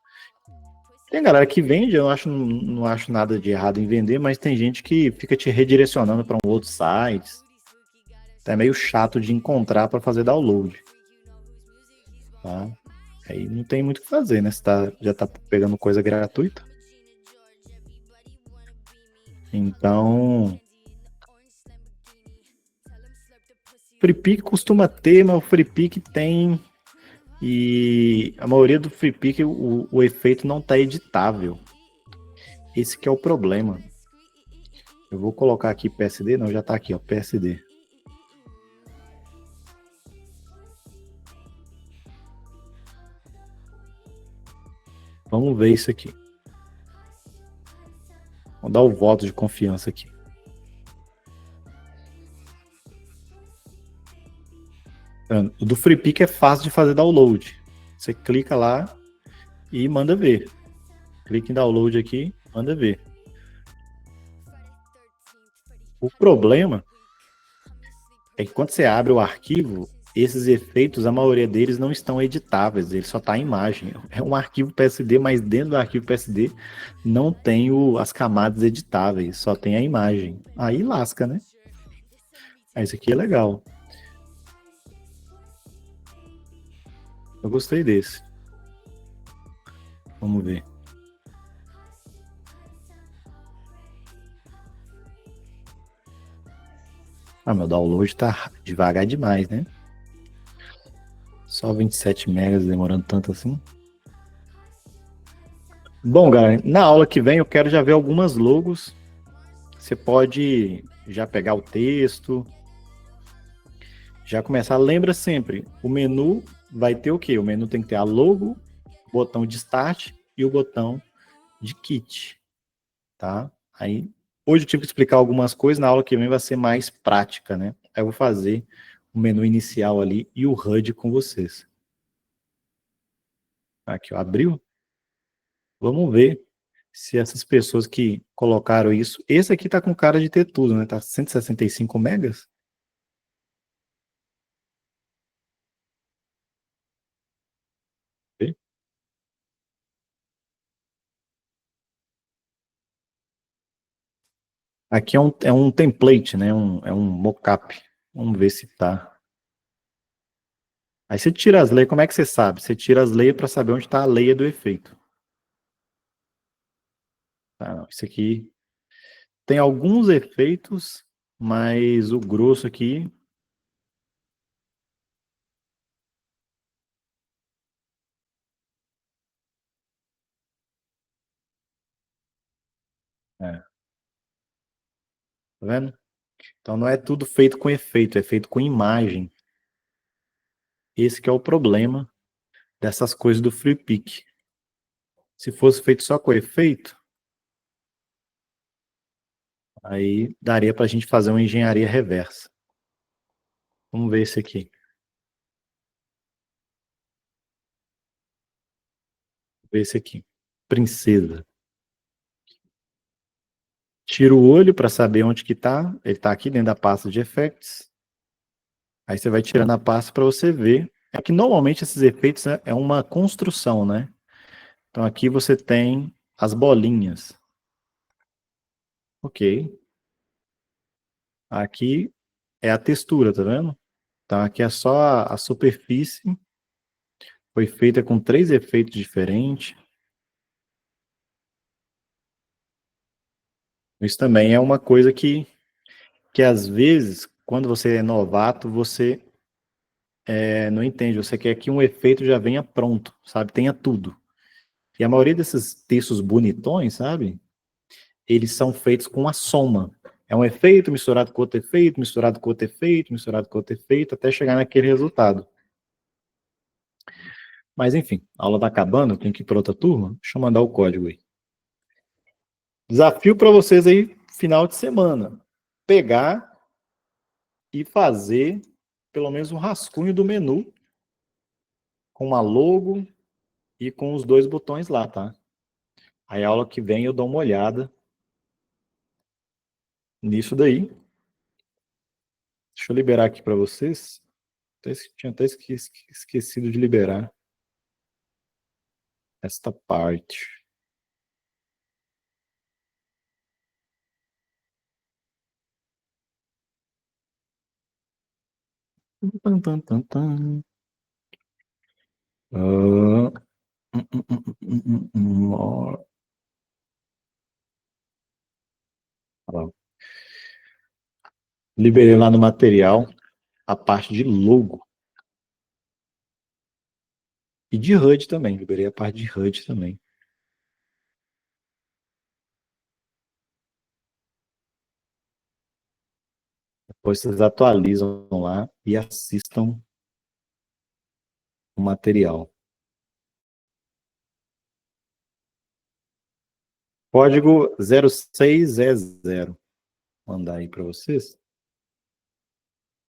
Tem galera que vende, eu não acho nada de errado em vender, mas tem gente que fica te redirecionando para um outro site. É meio chato de encontrar para fazer download. Tá? Aí não tem muito o que fazer, né? Você já tá pegando coisa gratuita. Então, FreePic costuma ter, mas o FreePic tem. E a maioria do FreePic, o efeito não está editável. Esse que é o problema. Eu vou colocar aqui PSD, não, já está aqui, ó, PSD. Vamos ver isso aqui. Vou dar o voto de confiança aqui. O do FreePic é fácil de fazer download. Você clica lá e manda ver. Clica em download aqui, manda ver. O problema é que quando você abre o arquivo, esses efeitos, a maioria deles não estão editáveis, ele só está em imagem. É um arquivo PSD, mas dentro do arquivo PSD não tem as camadas editáveis, só tem a imagem. Aí lasca, né? Esse aqui é legal. Eu gostei desse. Vamos ver. Ah, meu download tá devagar demais, né? Só 27 megas, demorando tanto assim. Bom, galera, na aula que vem eu quero já ver algumas logos. Você pode já pegar o texto, já começar. Lembra sempre, o menu vai ter o quê? O menu tem que ter a logo, o botão de start e o botão de kit, tá? Aí, hoje eu tive que explicar algumas coisas, na aula que vem vai ser mais prática, né? Aí eu vou fazer o menu inicial ali e o HUD com vocês. Aqui, ó, abriu. Vamos ver se essas pessoas que colocaram isso... Esse aqui tá com cara de ter tudo, né? Tá 165 megas. Aqui é um template, né? É um mockup. Vamos ver se tá. Aí você tira as layers, como é que você sabe? Você tira as layers para saber onde está a layer do efeito. Ah, não, isso aqui tem alguns efeitos, mas o grosso aqui tá vendo? Então não é tudo feito com efeito, é feito com imagem. Esse que é o problema dessas coisas do FreePic. Se fosse feito só com efeito, aí daria para a gente fazer uma engenharia reversa. Vamos ver esse aqui. Vamos ver esse aqui. Princesa. Tira o olho para saber onde que tá. Ele está aqui dentro da pasta de effects. Aí você vai tirando a pasta para você ver. É que normalmente esses efeitos é uma construção, né? Então aqui você tem as bolinhas. Ok. Aqui é a textura, tá vendo? Então aqui é só a superfície Foi feita com 3 efeitos diferentes. Isso também é uma coisa que às vezes, quando você é novato, você não entende. Você quer que um efeito já venha pronto, sabe? Tenha tudo. E a maioria desses textos bonitões, sabe? Eles são feitos com a soma. É um efeito misturado com outro efeito, misturado com outro efeito, misturado com outro efeito, até chegar naquele resultado. Mas enfim, a aula tá acabando, eu tenho que ir para outra turma. Deixa eu mandar o código aí. Desafio para vocês aí, final de semana. Pegar e fazer pelo menos um rascunho do menu com uma logo e com os 2 botões lá, tá? Aí a aula que vem eu dou uma olhada nisso daí. Deixa eu liberar aqui para vocês. Tinha até esquecido de liberar esta parte. Tum, tum, tum, tum. Liberei lá no material a parte de logo. E de HUD também. Liberei a parte de HUD também. Depois vocês atualizam lá e assistam o material. Código 06E0. Vou mandar aí para vocês.